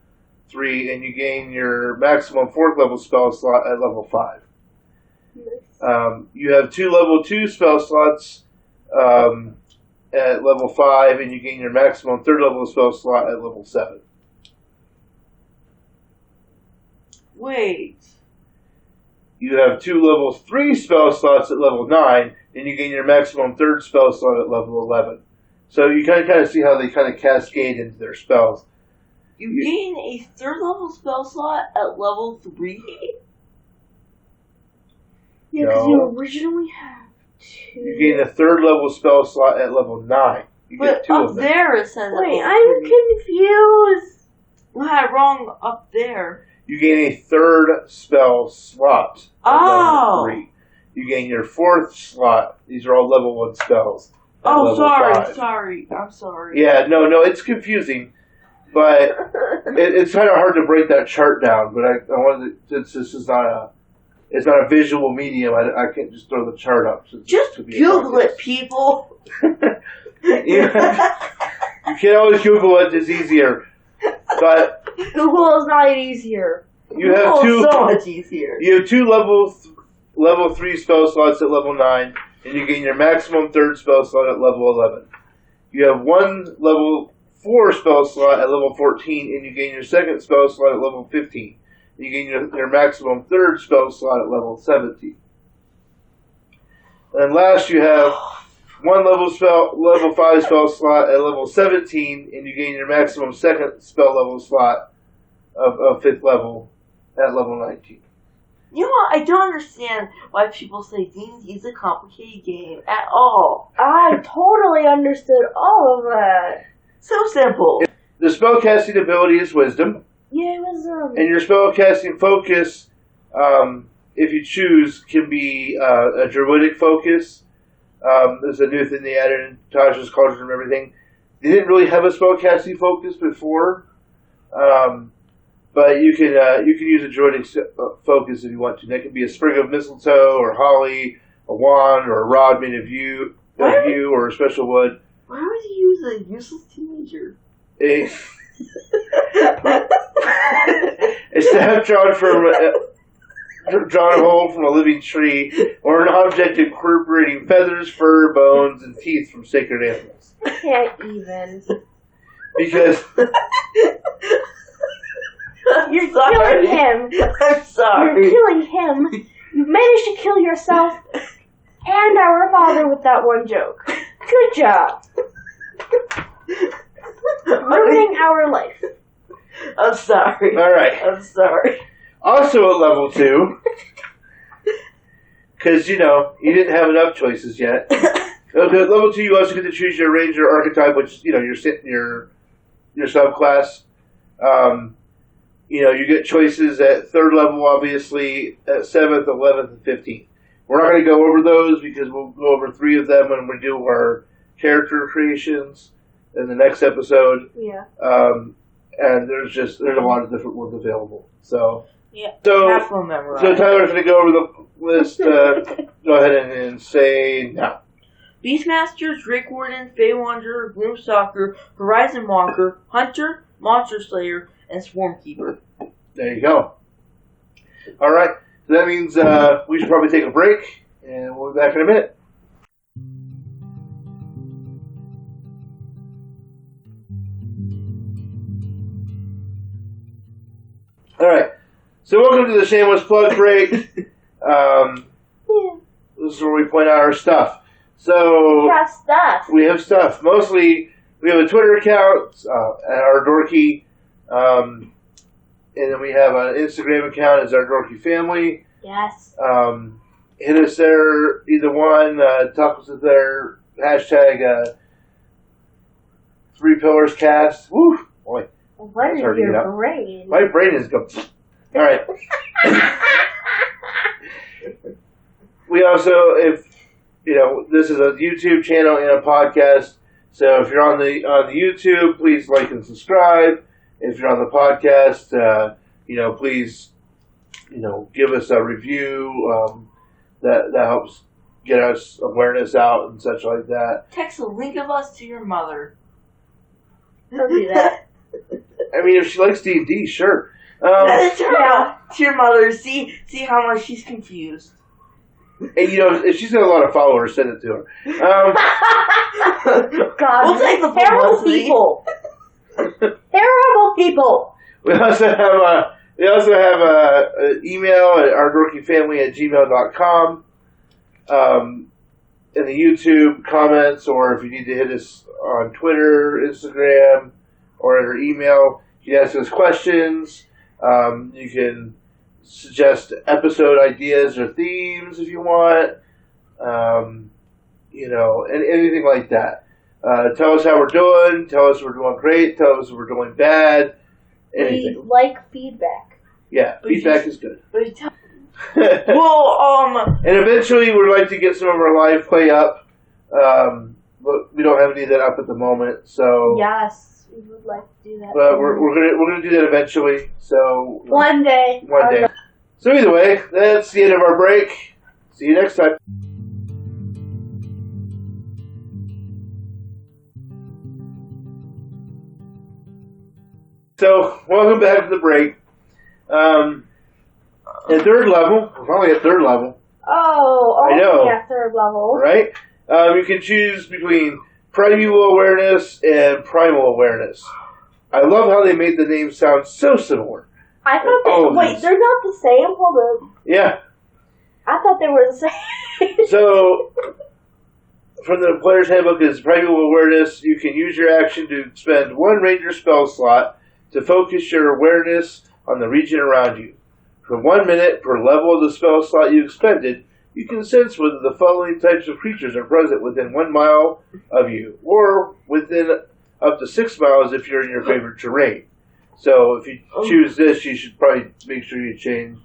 3, and you gain your maximum 4th level spell slot at level 5. You have 2 level 2 spell slots at level 5, and you gain your maximum 3rd level spell slot at level 7. Wait. You have 2 level 3 spell slots at level 9, and you gain your maximum 3rd spell slot at level 11. So you kind of see how they kind of cascade into their spells. You gain a 3rd level spell slot at level 3? Yeah, because you originally have 2. You gain a 3rd level spell slot at level 9. You But get 2 up of them. there it says Wait, at I'm level 3. confused. What had wrong up there? You gain a 3rd spell slot at level 3. You gain your 4th slot. These are all level 1 spells. Oh, level sorry. 5. I'm sorry. Yeah, no, it's confusing. But it's kind of hard to break that chart down. But I wanted to, since this is not it's not a visual medium, I can't just throw the chart up. Just Google it, people. You can't always Google it. It's easier. But Google is not easier. you have so much easier. You have 2 level 3 spell slots at level 9, and you gain your maximum 3rd spell slot at level 11. You have 1 level 4 spell slot at level 14, and you gain your 2nd spell slot at level 15. You gain your maximum 3rd spell slot at level 17. And last, you have 1 level 5 spell slot at level 17, and you gain your maximum 2nd spell level slot of 5th level at level 19. You know what? I don't understand why people say D&D is a complicated game at all. I totally understood all of that. So simple. The spellcasting ability is Wisdom. Yeah, it was And your spellcasting focus, if you choose, can be a druidic focus. There's a new thing they added in Tasha's Cauldron and everything. They didn't really have a spellcasting focus before, but you can use a druidic focus if you want to. That can be a sprig of mistletoe or holly, a wand, or a rod made of yew or a special wood. Why would you use a useless teenager? A staff drawn a hole from a living tree, or an object incorporating feathers, fur, bones, and teeth from sacred animals. I can't even. Because You're killing him. I'm sorry. You're killing him. You managed to kill yourself and our father with that one joke. Good job. Ruining our life. I'm sorry. all right. I'm sorry. Also at level 2, because you didn't have enough choices yet. Okay, at level 2, you also get to choose your ranger archetype, which your subclass. You get choices at 3rd level, obviously, at 7th, 11th, and 15th. We're not going to go over those because we'll go over 3 of them when we do our character creations in the next episode. Yeah. And there's a lot of different ones available. So Half of them memorized. So Tyler's going to go over the list. Go ahead and say now. Beastmaster, Drake Warden, Fey Wanderer, Gloomstalker, Horizon Walker, Hunter, Monster Slayer, and Swarmkeeper. There you go. All right. So that means we should probably take a break, and we'll be back in a minute. All right. So welcome to the Shameless Plug Break. This is where we point out our stuff. So We have stuff. we have stuff. Mostly, we have a Twitter account at our Dorky, and then we have an Instagram account as our Dorky Family. Yes. Hit us there, either one. Talk us there. Hashtag 3 Pillars Cast. Woo, boy, What is hard to get your out. brain? my brain is going. All right. We also, if this is a YouTube channel and a podcast, So if you're on the YouTube, please like and subscribe. If you're on the podcast, please, give us a review. That helps get us awareness out and such like that. Text a link of us to your mother. Don't do that. I mean, if she likes D&D, sure. To your mother. See how much she's confused. And if she's got a lot of followers, send it to her. God, we'll take the terrible people. Terrible people. We also have an email at ourdorkyfamily@gmail.com. In the YouTube comments, or if you need to hit us on Twitter, Instagram, or in our email, you can ask us questions. You can suggest episode ideas or themes if you want. And anything like that. Tell us how we're doing. Tell us we're doing great. Tell us we're doing bad. Anything. We like feedback. Yeah, feedback is good. And eventually we'd like to get some of our live play up. But we don't have any of that up at the moment, so yes, we would like to do that. But we're gonna do that eventually. So one day. So either way, that's the end of our break. See you next time. So welcome back to the break. At third level, we're finally at third level. I know. At third level. Right? You can choose between primeval awareness and primal awareness. I love how they made the names sound so similar. I thought they're not the same? Hold on. Yeah. I thought they were the same. So, from the player's handbook is primeval awareness. You can use your action to spend one ranger spell slot to focus your awareness on the region around you. For 1 minute per level of the spell slot you expended, you can sense whether the following types of creatures are present within 1 mile of you, or within up to 6 miles if you're in your favorite terrain. So if you choose this, you should probably make sure you change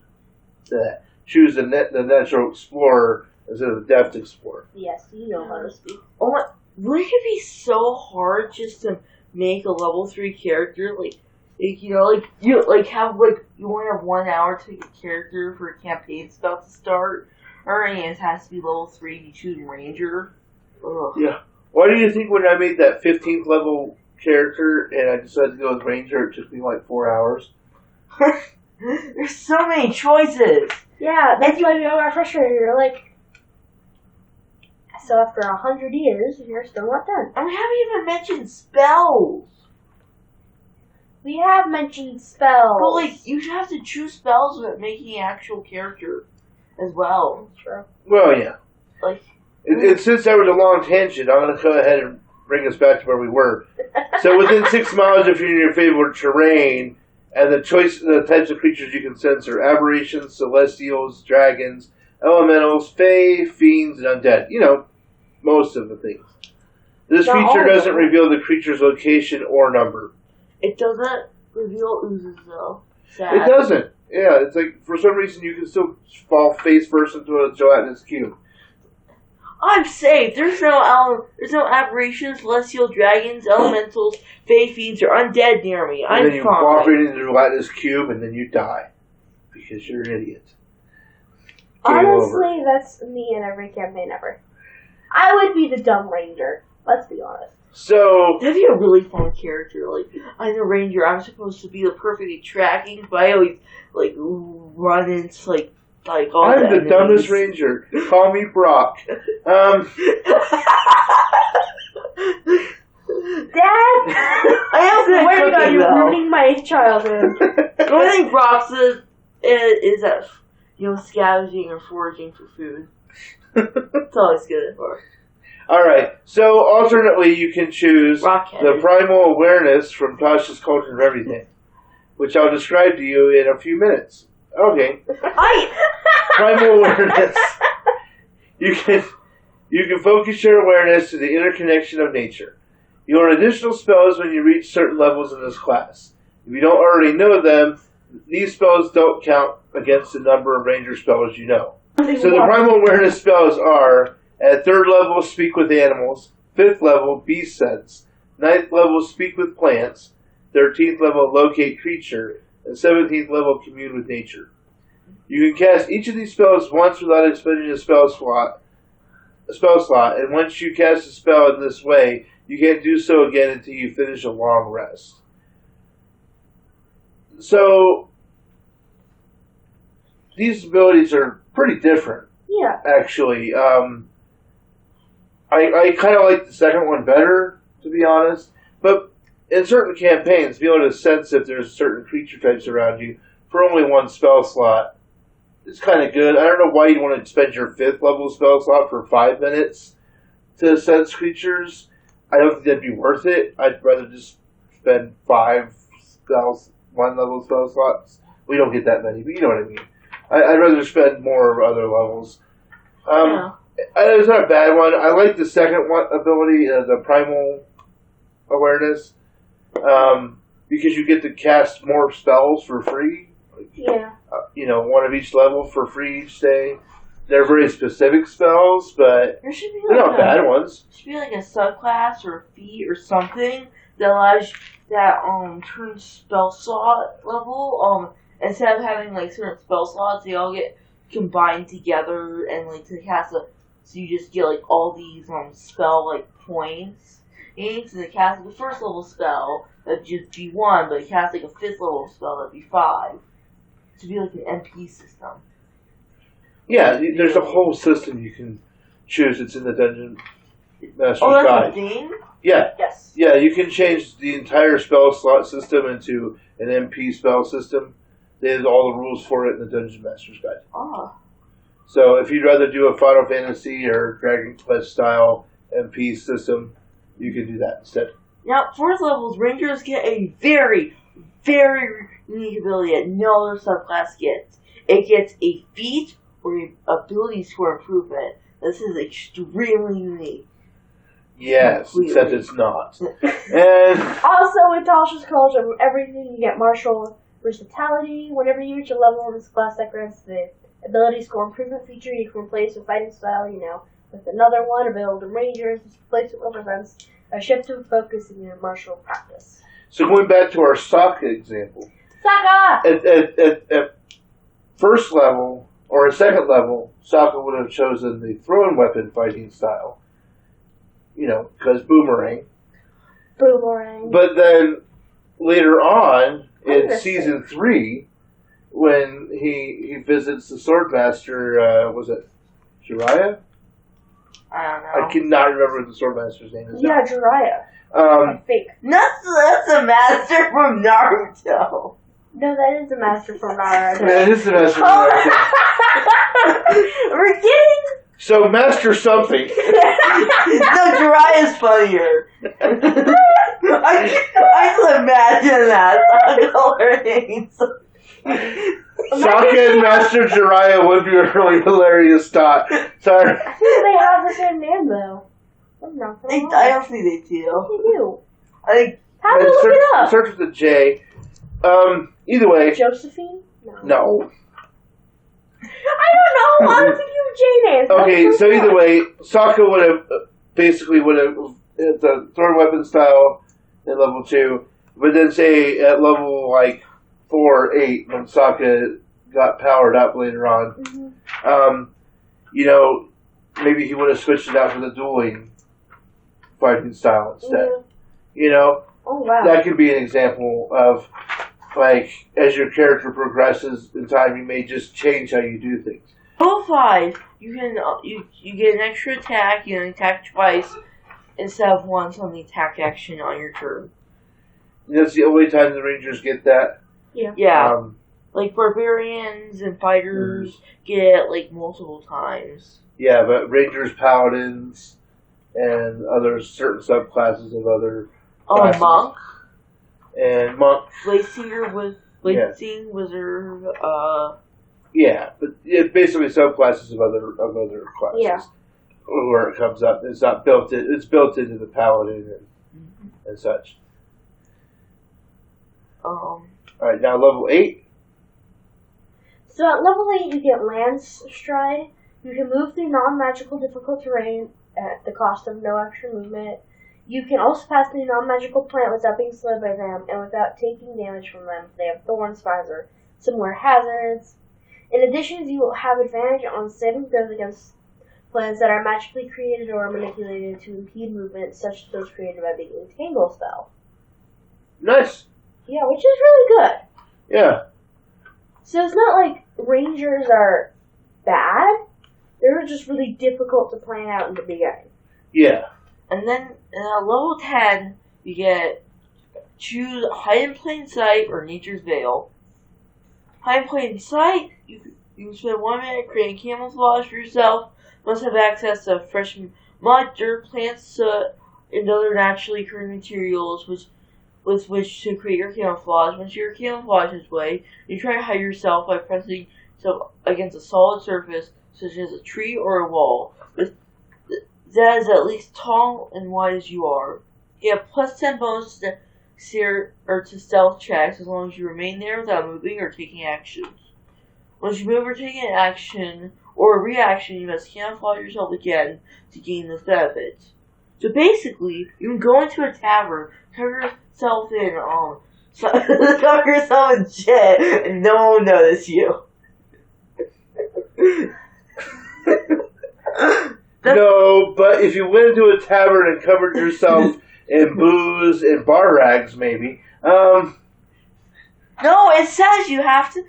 that. Choose the natural explorer instead of the depth explorer. Yes, you know how to speak. Wouldn't it be so hard just to make a level 3 character? You only have 1 hour to make a character for a campaign about to start, or it has to be level 3. You choose Ranger. Ugh. Yeah. Why do you think when I made that 15th level character and I decided to go with Ranger, it took me 4 hours? There's so many choices. Yeah, that's why you are frustrated. You're so after 100 years, you're still not done. And we haven't even mentioned spells. We have mentioned spells. But, you should have to choose spells with making an actual character as well. True. Well, yeah. Since that was a long tangent, I'm going to go ahead and bring us back to where we were. So within 6 miles, if you're in your favorite terrain, and the types of creatures you can sense are aberrations, celestials, dragons, elementals, fae, fiends, and undead. Most of the things. This feature doesn't reveal the creature's location or number. It doesn't reveal oozes, though. Sad. It doesn't. Yeah, it's for some reason you can still fall face first into a gelatinous cube. I'm safe. There's no aberrations, celestial dragons, elementals, fae, fiends, or undead near me. And then you walk right into the gelatinous cube and then you die. Because you're an idiot. Honestly, that's me in every campaign ever. I would be the dumb ranger. Let's be honest. So that'd be a really fun character. I'm a ranger. I'm supposed to be the perfectly tracking, but I always run into all I'm the enemies. dumbest ranger. Call me Brock. Dad, I am good. where are you ruining my childhood? The only thing Brock says is that scavenging or foraging for food. That's all he's good for. Alright, so alternately you can choose the primal awareness from Tasha's Cauldron of Everything, which I'll describe to you in a few minutes. Okay. Primal awareness. You can focus your awareness to the interconnection of nature. You earn additional spells when you reach certain levels in this class. If you don't already know them, these spells don't count against the number of ranger spells you know. So the primal awareness spells are, at third level, speak with animals. 5th level, Beast Sense. 9th level, Speak with Plants. 13th level, Locate Creature. And 17th level, Commune with Nature. You can cast each of these spells once without expending a spell slot, and once you cast a spell in this way, you can't do so again until you finish a long rest. So, these abilities are pretty different. Yeah. Actually. I kind of like the second one better, to be honest. But in certain campaigns, be able to sense if there's certain creature types around you for only one spell slot is kind of good. I don't know why you want to spend your 5th level spell slot for 5 minutes to sense creatures. I don't think that'd be worth it. I'd rather just spend 5 spells, 1 level spell slots. We don't get that many, but you know what I mean. I'd rather spend more other levels. It's not a bad one. I like the second one ability, the Primal Awareness, because you get to cast more spells for free. Yeah. One of each level for free each day. They're very specific spells, but there should be they're not bad ones. There should be like a subclass or a feat or something that allows that turns spell slot level. Instead of having like certain spell slots, they all get combined together and like to cast so you just get like all these spell like points. And to cast like, the 1st level spell that'd just be 1, but cast like a 5th level spell that'd be 5. To be like an MP system. Yeah, there's a whole system you can choose. It's in the Dungeon Master's Guide. That's a thing? Yeah. Yes. Yeah, you can change the entire spell slot system into an MP spell system. There's all the rules for it in the Dungeon Master's Guide. Oh. So if you'd rather do a Final Fantasy or Dragon Quest style MP system, you can do that instead. Now, 4th levels, Rangers get a very, very unique ability that no other subclass gets. It gets a feat or an ability score improvement. This is extremely unique. Yes, Completely. except it's not. And Also, in Tasha's Cauldron, everything you get martial versatility. Whenever you reach a level in this class that grants the ability score improvement feature, you can replace a fighting style, with another one available to Rangers. This replacement represents a shift of focus in your martial practice. so going back to our Sokka example, Sokka! at 1st level or a 2nd level, Sokka would have chosen the thrown weapon fighting style. Because boomerang. Boomerang. But then later on in Understand. season 3, when he visits the Swordmaster, was it Jiraiya? I don't know. I cannot remember what the Swordmaster's name is. Yeah, Jiraiya. Fake. That's a master from Naruto. No, that is the master from Naruto. Yeah, it is the Master of Naruto. We're getting... So Master something. No, Jiraiya's funnier. I can imagine that. Hilarious. Sokka and Master Jiraiya would be a really hilarious thought. Sorry. I think they have the same name, though. I'm not gonna lie. I don't think they do. They do. I think... How do we look it up? Starts with a J. Either way. Josephine? No. I don't know. Why would you give J names? Okay, so either way, Sokka would have the thrown weapon style at level 2, but then say at level 4 or 8 when Sokka got powered up later on, maybe he would have switched it out for the dueling fighting style instead. Oh, wow. That could be an example of as your character progresses in time, you may just change how you do things. Level 5, you can you get an extra attack. You can attack twice instead of once on the attack action on your turn. That's the only time the Rangers get that. Yeah. Barbarians and fighters get multiple times. Yeah, but Rangers, Paladins, and other certain subclasses of other classes. Monk. And Monk. Blade-Seeker with Blade-Seeing Wizard. Yeah, but it's basically subclasses of other classes. Yeah. Where it comes up, it's not built in. It's built into the Paladin and such. All right, now level 8. So at level 8, you get Lance Stride. You can move through non-magical difficult terrain at the cost of no extra movement. You can also pass through a non-magical plant without being slowed by them and without taking damage from them. They have thorns, spines, or similar hazards. In addition, you will have advantage on saving throws against plants that are magically created or manipulated to impede movement, such as those created by the Entangle spell. Nice. Yeah, which is really good. Yeah. So it's not like Rangers are bad. They're just really difficult to plan out in the beginning. Yeah. And then level 10, you get choose Hide in Plain Sight or Nature's Veil. Hide in Plain Sight, you can spend 1 minute creating camouflage for yourself. Must have access to fresh mud, dirt, plants, soot, and other naturally occurring materials with which to create your camouflage. Once your camouflage is away, you try to hide yourself by pressing yourself against a solid surface, such as a tree or a wall, that is at least tall and wide as you are. You have plus 10 bonus to stealth checks as long as you remain there without moving or taking actions. Once you move or take an action or a reaction, you must camouflage yourself again to gain this benefit. So basically, you can go into a tavern, cover yourself in cover yourself in shit, and no one will notice you. No, but if you went into a tavern and covered yourself in booze and bar rags, maybe. No, it says you have to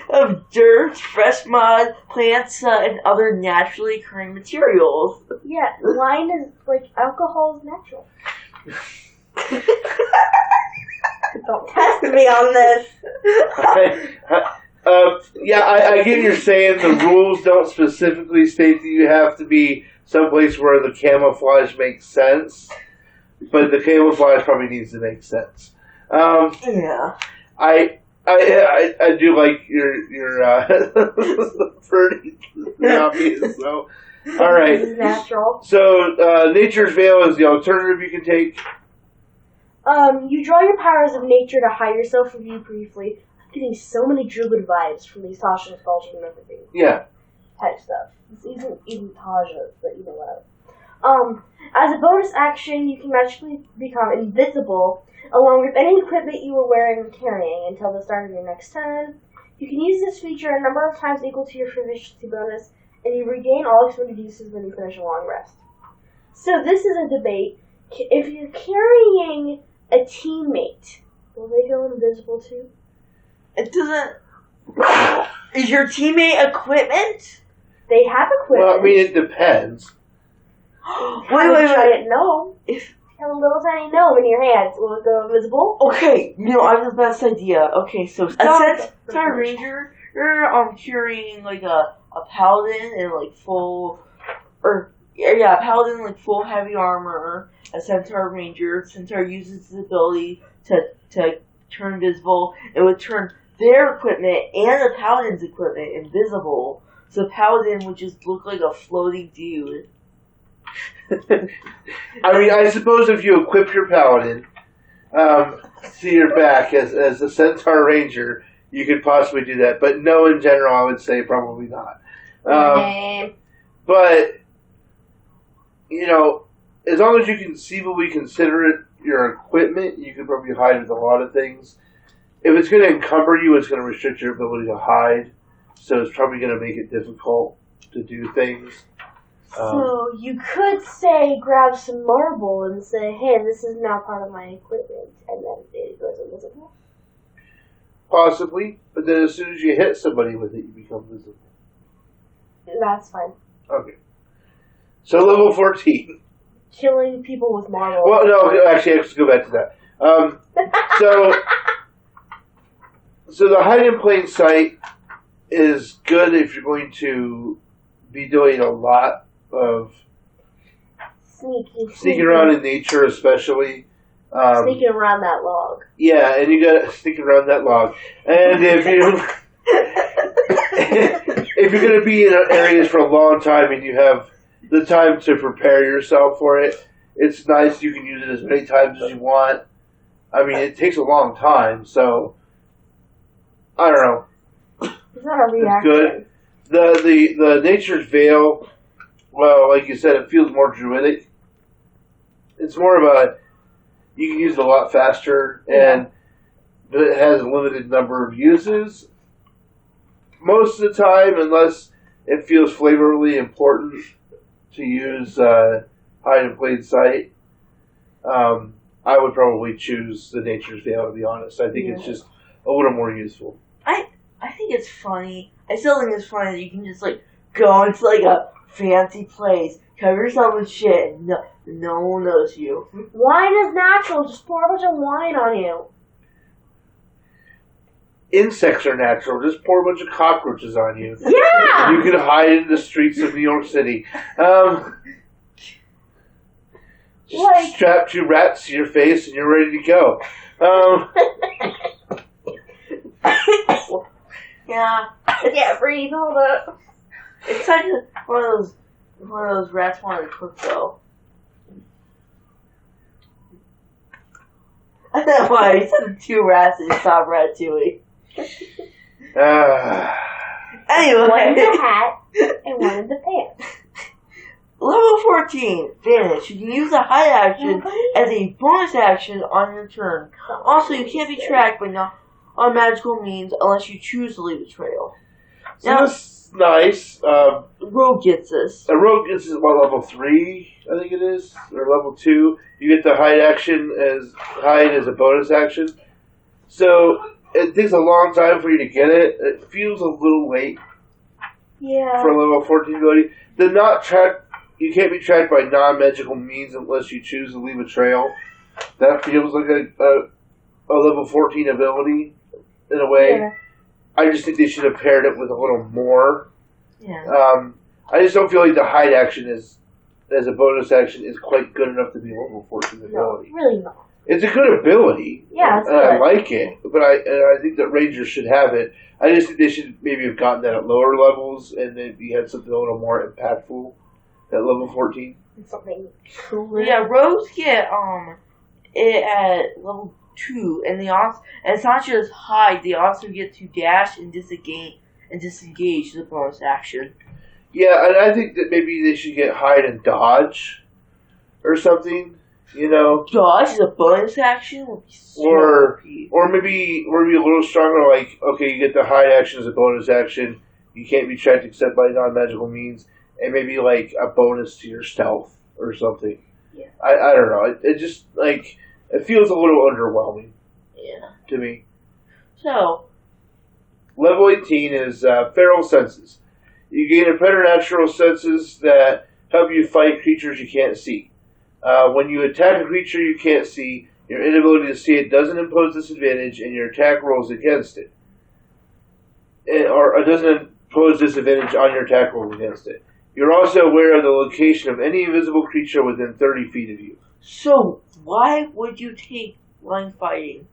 have dirt, fresh mud, plants, and other naturally occurring materials. Yeah, wine is like alcohol is natural. Don't test me on this. I get you're saying the rules don't specifically state that you have to be someplace where the camouflage makes sense, but the camouflage probably needs to make sense. Yeah. I do like your pretty obvious. So, all right. This is natural. So, Nature's Veil is the alternative you can take. You draw your powers of nature to hide yourself from view briefly. I'm getting so many druid vibes from these Tasha and Cauldron and everything. Yeah. Type stuff. It's even Tasha, but you know what. As a bonus action, you can magically become invisible along with any equipment you were wearing or carrying until the start of your next turn. You can use this feature a number of times equal to your proficiency bonus, and you regain all expended uses when you finish a long rest. So this is a debate. If you're carrying a teammate, will they go invisible too? It doesn't... Is your teammate equipment? They have equipment. Well, I mean, it depends. Wait. No. If You have a little tiny gnome in your hands. Will it go invisible? Okay, I have the best idea. Okay, so Centaur Ranger, you're carrying like a paladin in like full, paladin like full heavy armor. A Centaur Ranger. Centaur uses his ability to turn invisible. It would turn their equipment and the paladin's equipment invisible. So the paladin would just look like a floating dude. I mean, I suppose if you equip your paladin to your back as a Centaur Ranger, you could possibly do that. But no, in general, I would say probably not. But, as long as you conceivably consider it your equipment, you could probably hide with a lot of things. If it's going to encumber you, it's going to restrict your ability to hide. So it's probably going to make it difficult to do things. So you could say, grab some marble and say, hey, this is now part of my equipment, and then it goes invisible. Possibly, but then as soon as you hit somebody with it, you become visible. That's fine. Okay. So level 14. Killing people with marble. Well, no, actually, I have to go back to that. So the hide in plain sight is good if you're going to be doing a lot of sneaking around in nature, especially. Sneaking around that log. Yeah, and you got to sneak around that log. And if you're going to be in areas for a long time and you have the time to prepare yourself for it, it's nice. You can use it as many times as you want. I mean, it takes a long time, so I don't know. It's not a reaction. It's good. The Nature's Veil, well, like you said, it feels more druidic. It's more of a, you can use it a lot faster, but it has a limited number of uses. Most of the time, unless it feels flavorfully important to use Hide in Plain Sight, I would probably choose the Nature's Veil, to be honest. I think it's just a little more useful. I think it's funny. I still think it's funny that you can just, like, go into, like, a fancy place, cover yourself with shit, and no one knows you. Wine is natural. Just pour a bunch of wine on you. Insects are natural. Just pour a bunch of cockroaches on you. Yeah! You can hide in the streets of New York City. Just strap 2 rats to your face and you're ready to go. Yeah. I can't breathe. Hold up. It's like one of those rats wanted to cook, though. I don't know why he said 2 rats and he stopped Ratatouille. Anyway. One in the hat and one in the pants. Level 14, Vanish. You can use the hide action as a bonus action on your turn. Also, you can't be tracked by non-magical means unless you choose to leave a trail. So now, that's nice. Rogue gets this. A rogue gets this, level 3, I think it is, or level 2. You get the hide as a bonus action. So it takes a long time for you to get it. It feels a little late for a level 14 ability. You can't be tracked by non-magical means unless you choose to leave a trail. That feels like a level 14 ability in a way. Yeah. I just think they should have paired it with a little more. Yeah. I just don't feel like the hide action as a bonus action is quite good enough to be a level 14 ability. No, really not. It's a good ability. Yeah, it's and good. I like it, but I think that Rangers should have it. I just think they should maybe have gotten that at lower levels, and then you had something a little more impactful at level 14. Something cooler. Yeah, rogues get it at level 2, and it's not just hide. They also get to dash and disengage as a bonus action. Yeah, and I think that maybe they should get hide and dodge or something. You know, dodge is a bonus action. Would be so or maybe a little stronger. Like, okay, you get the hide action as a bonus action. You can't be tracked except by non-magical means, and maybe like a bonus to your stealth or something. Yeah. I don't know. It just like it feels a little underwhelming. Yeah. To me. So. Level 18 is Feral Senses. You gain a preternatural senses that help you fight creatures you can't see. When you attack a creature you can't see, your inability to see it doesn't impose disadvantage, and your attack rolls against it. Or it doesn't impose disadvantage on your attack rolls against it. You're also aware of the location of any invisible creature within 30 feet of you. So, why would you take blind fighting?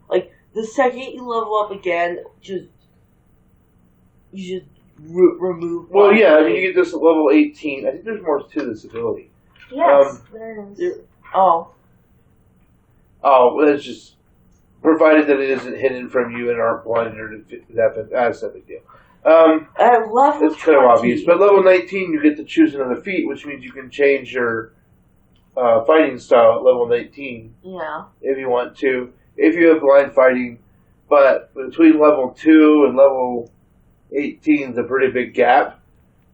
Like, the second you level up again, you just remove. Well, yeah, I mean, you get this at level 18. I think there's more to this ability. Yes, there is. Oh, well, it's just provided that it isn't hidden from you and aren't blinded or that's a big deal. at level It's kind of obvious, but level 19 you get to choose another feat, which means you can change your fighting style at level 19. Yeah. If you want to, if you have blind fighting, but between level 2 and level 18 is a pretty big gap.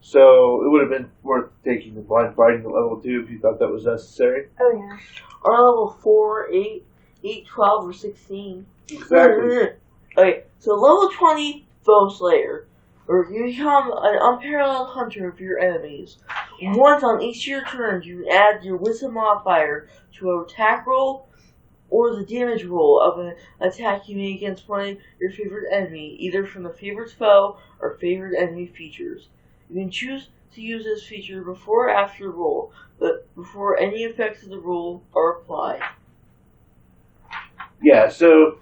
So it would have been worth taking the blind fighting at level 2 if you thought that was necessary. Oh, yeah. Or level 4, 8, 12, or 16. Exactly. Okay, so level 20, Foe Slayer. Or you become an unparalleled hunter of your enemies. Yes. Once on each of your turns, you add your wisdom modifier to an attack roll or the damage roll of an attack you make against one of your favorite enemy, either from the favorite foe or favorite enemy features. You can choose to use this feature before or after the roll, but before any effects of the roll are applied. Yeah, so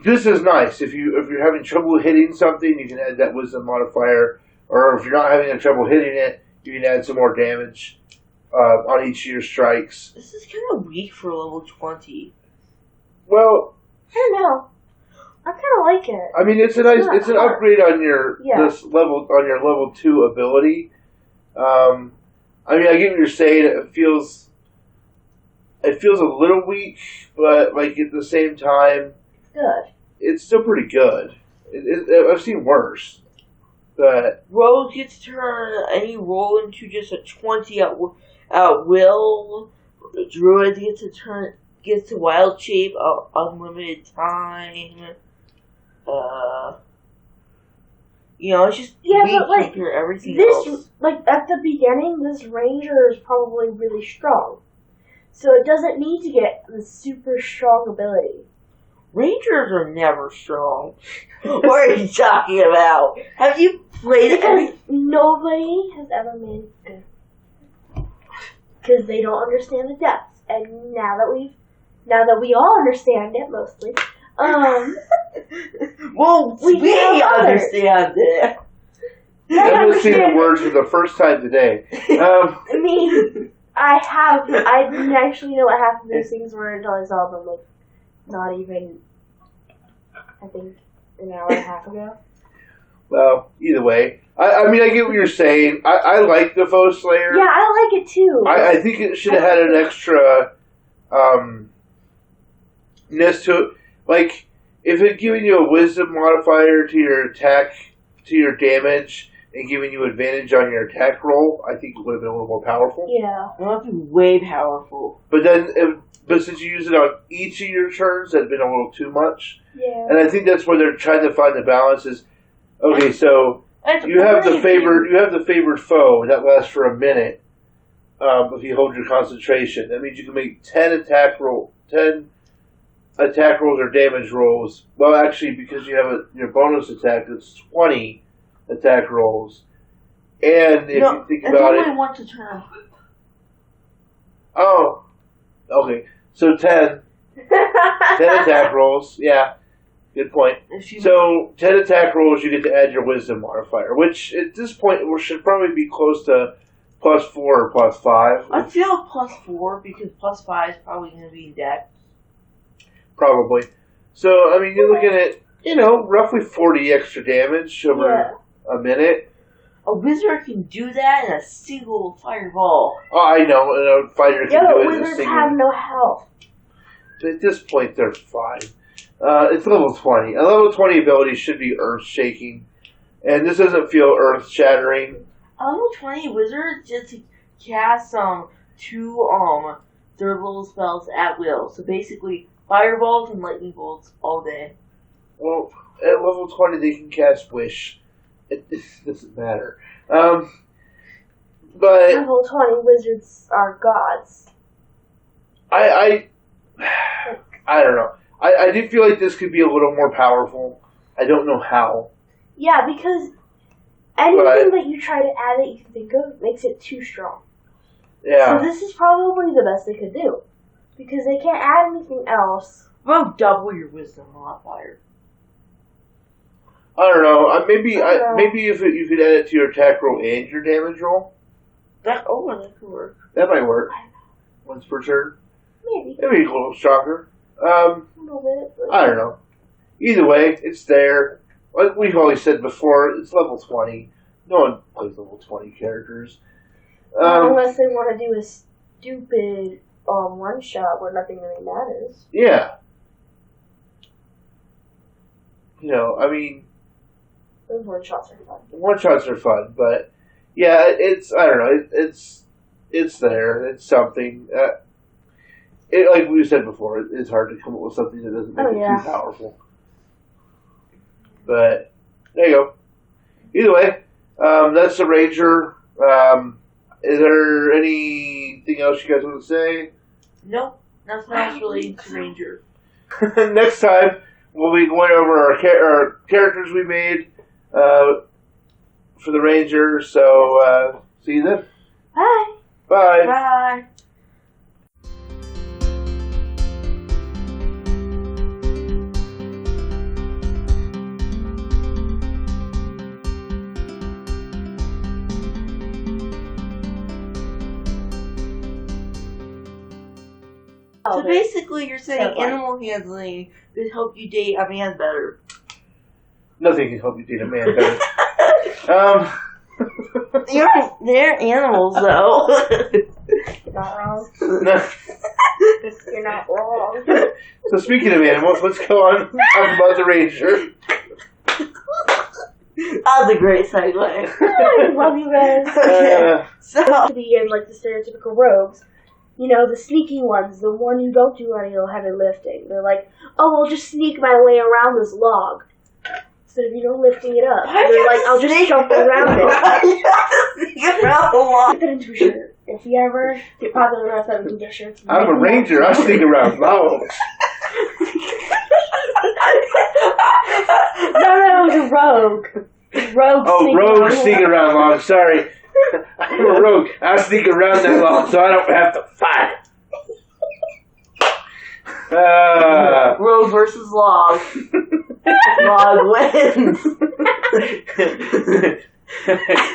this is nice. If you're having trouble hitting something, you can add that wisdom modifier, or if you're not having trouble hitting it, you can add some more damage on each of your strikes. This is kind of weak for level 20. Well, I don't know. I kind of like it. I mean, it's an upgrade on your level 2 ability. I mean, I get what you're saying. It feels a little weak, but like at the same time, It's good. It's still pretty good. I've seen worse. But Rogue gets to turn any roll into just a 20 at will. Druid gets to wild shape unlimited time. It's just but like compared to everything this, else. like at the beginning, this ranger is probably really strong, so it doesn't need to get the super strong ability. Rangers are never strong. What are you talking about? Have you played Because nobody has ever made it because they don't understand the depths, and now that we all understand it mostly, well, we understand it. I'm listening to the words for the first time today. I mean, I didn't actually know what half of those things were until I saw them, like, not even, I think, an hour and a half ago. Well, either way. I mean, I get what you're saying. I like the Foe Slayer. Yeah, I like it too. I think it should have had an extra ness to it. Like, if it giving you a wisdom modifier to your attack, to your damage, and giving you advantage on your attack roll, I think it would have been a little more powerful. Yeah. It would be way powerful. But since you use it on each of your turns, that'd been a little too much. Yeah. And I think that's where they're trying to find the balance. Is okay, so you have the favored foe that lasts for a minute. If you hold your concentration, that means you can make 10 attack rolls or damage rolls. Well, actually, because you have your bonus attack, it's 20 attack rolls. And if you think about it, I want to turn. oh, okay, so 10 attack rolls. Yeah, good point. So 10 attack rolls, you get to add your wisdom modifier, which at this point should probably be close to +4 or +5. I feel +4 because +5 is probably going to be dex. Probably. So, I mean, you're looking at, roughly 40 extra damage over a minute. A wizard can do that in a single fireball. Oh, I know. And a fighter can do it in a wizards single. have no health. At this point, they're fine. It's level 20. A level 20 ability should be earth-shaking. And this doesn't feel earth-shattering. A level 20 wizard just cast two third level spells at will. So basically, fireballs and lightning bolts all day. Well, at level 20, they can cast Wish. It doesn't matter. But Level 20 wizards are gods. I don't know. I do feel like this could be a little more powerful. I don't know how. Yeah, because anything that you try to add that you can think of makes it too strong. Yeah. So this is probably the best they could do. Because they can't add anything else. Well, double your wisdom modifier. I don't know. Maybe if you could add it to your attack roll and your damage roll. That could work. That might work. Once per turn. Maybe. Maybe a little stronger. A little bit. But I don't know. Either way, it's there. Like we've always said before, it's level 20. No one plays level 20 characters. unless they want to do a stupid one shot where nothing really matters. Yeah. I mean, Those one shots are fun. one shots are fun, but yeah, I don't know, it's there, it's something. Like we said before, it's hard to come up with something that doesn't make it too powerful. But there you go. Either way, that's the Ranger. Is there anything else you guys want to say? Nope, nothing else related to Ranger. Next time, we'll be going over our characters we made for the Ranger. So, see you then. Bye. Bye. Bye. So basically, you're saying Terrifying. animal handling could help you date a man better. Nothing can help you date a man better. They're animals, though. You're not wrong. No. You're not wrong. So speaking of animals, let's go on and talk about the ranger. That was a great segue. I love you guys. So, To be in like the stereotypical rogues, you know, the sneaky ones, the one who don't do any heavy lifting. They're like, oh, I'll just sneak my way around this log. Instead of, lifting it up. They're like, I'll just jump around it. Sneak around the log. Put that into a shirt. If you ever get popular enough that we can get shirts. I'm a ranger. I sneak around logs. No, it was a rogue. Rogue Sneak around logs. Sorry. I'm a rogue. I sneak around that log so I don't have to fight. Rogue versus log. Log wins.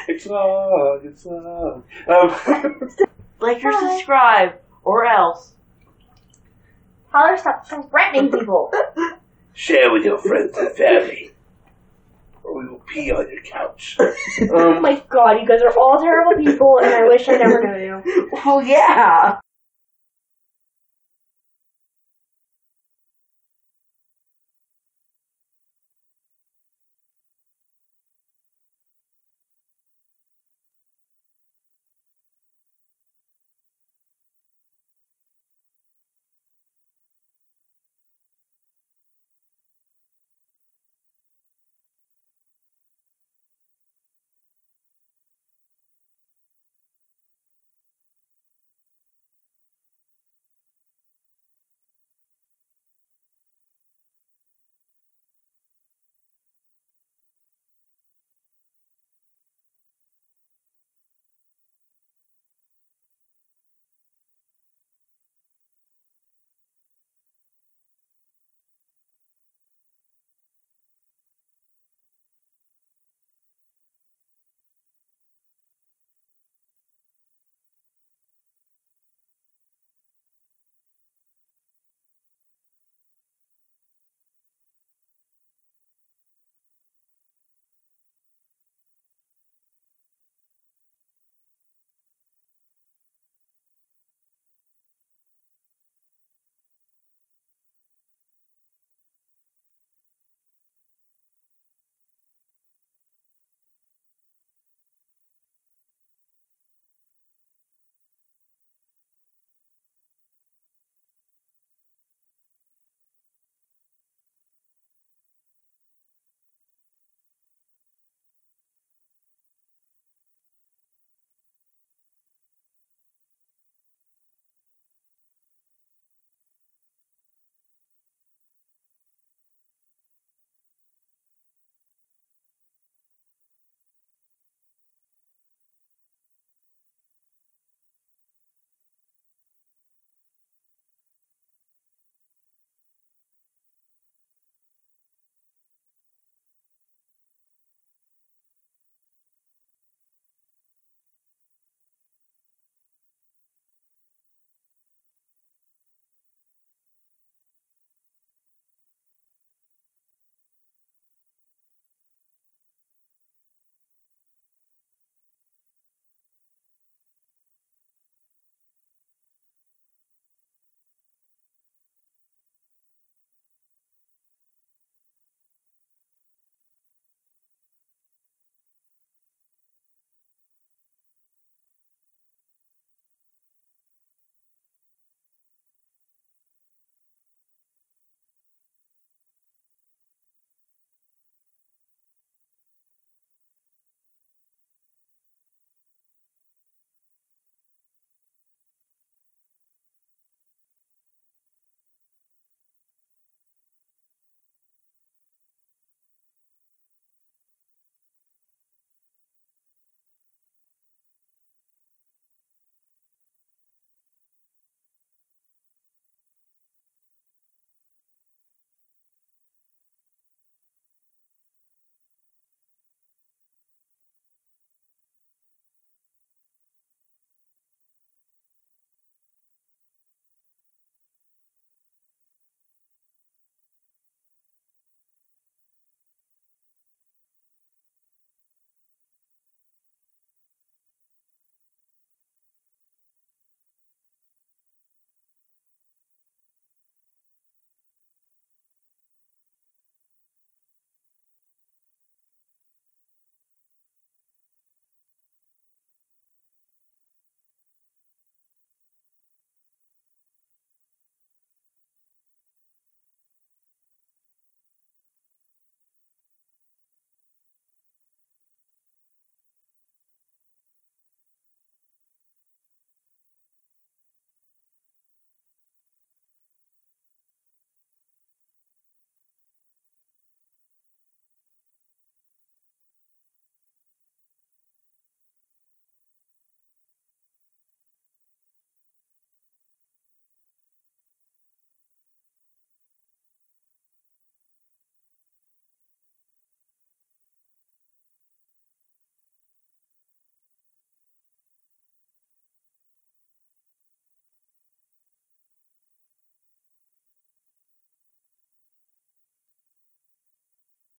It's log. Like or subscribe, or else. Tyler, stop threatening people. Share with your friends and family, or we will pee on your couch. Oh my god, you guys are all terrible people, and I wish I never knew you. Well, yeah.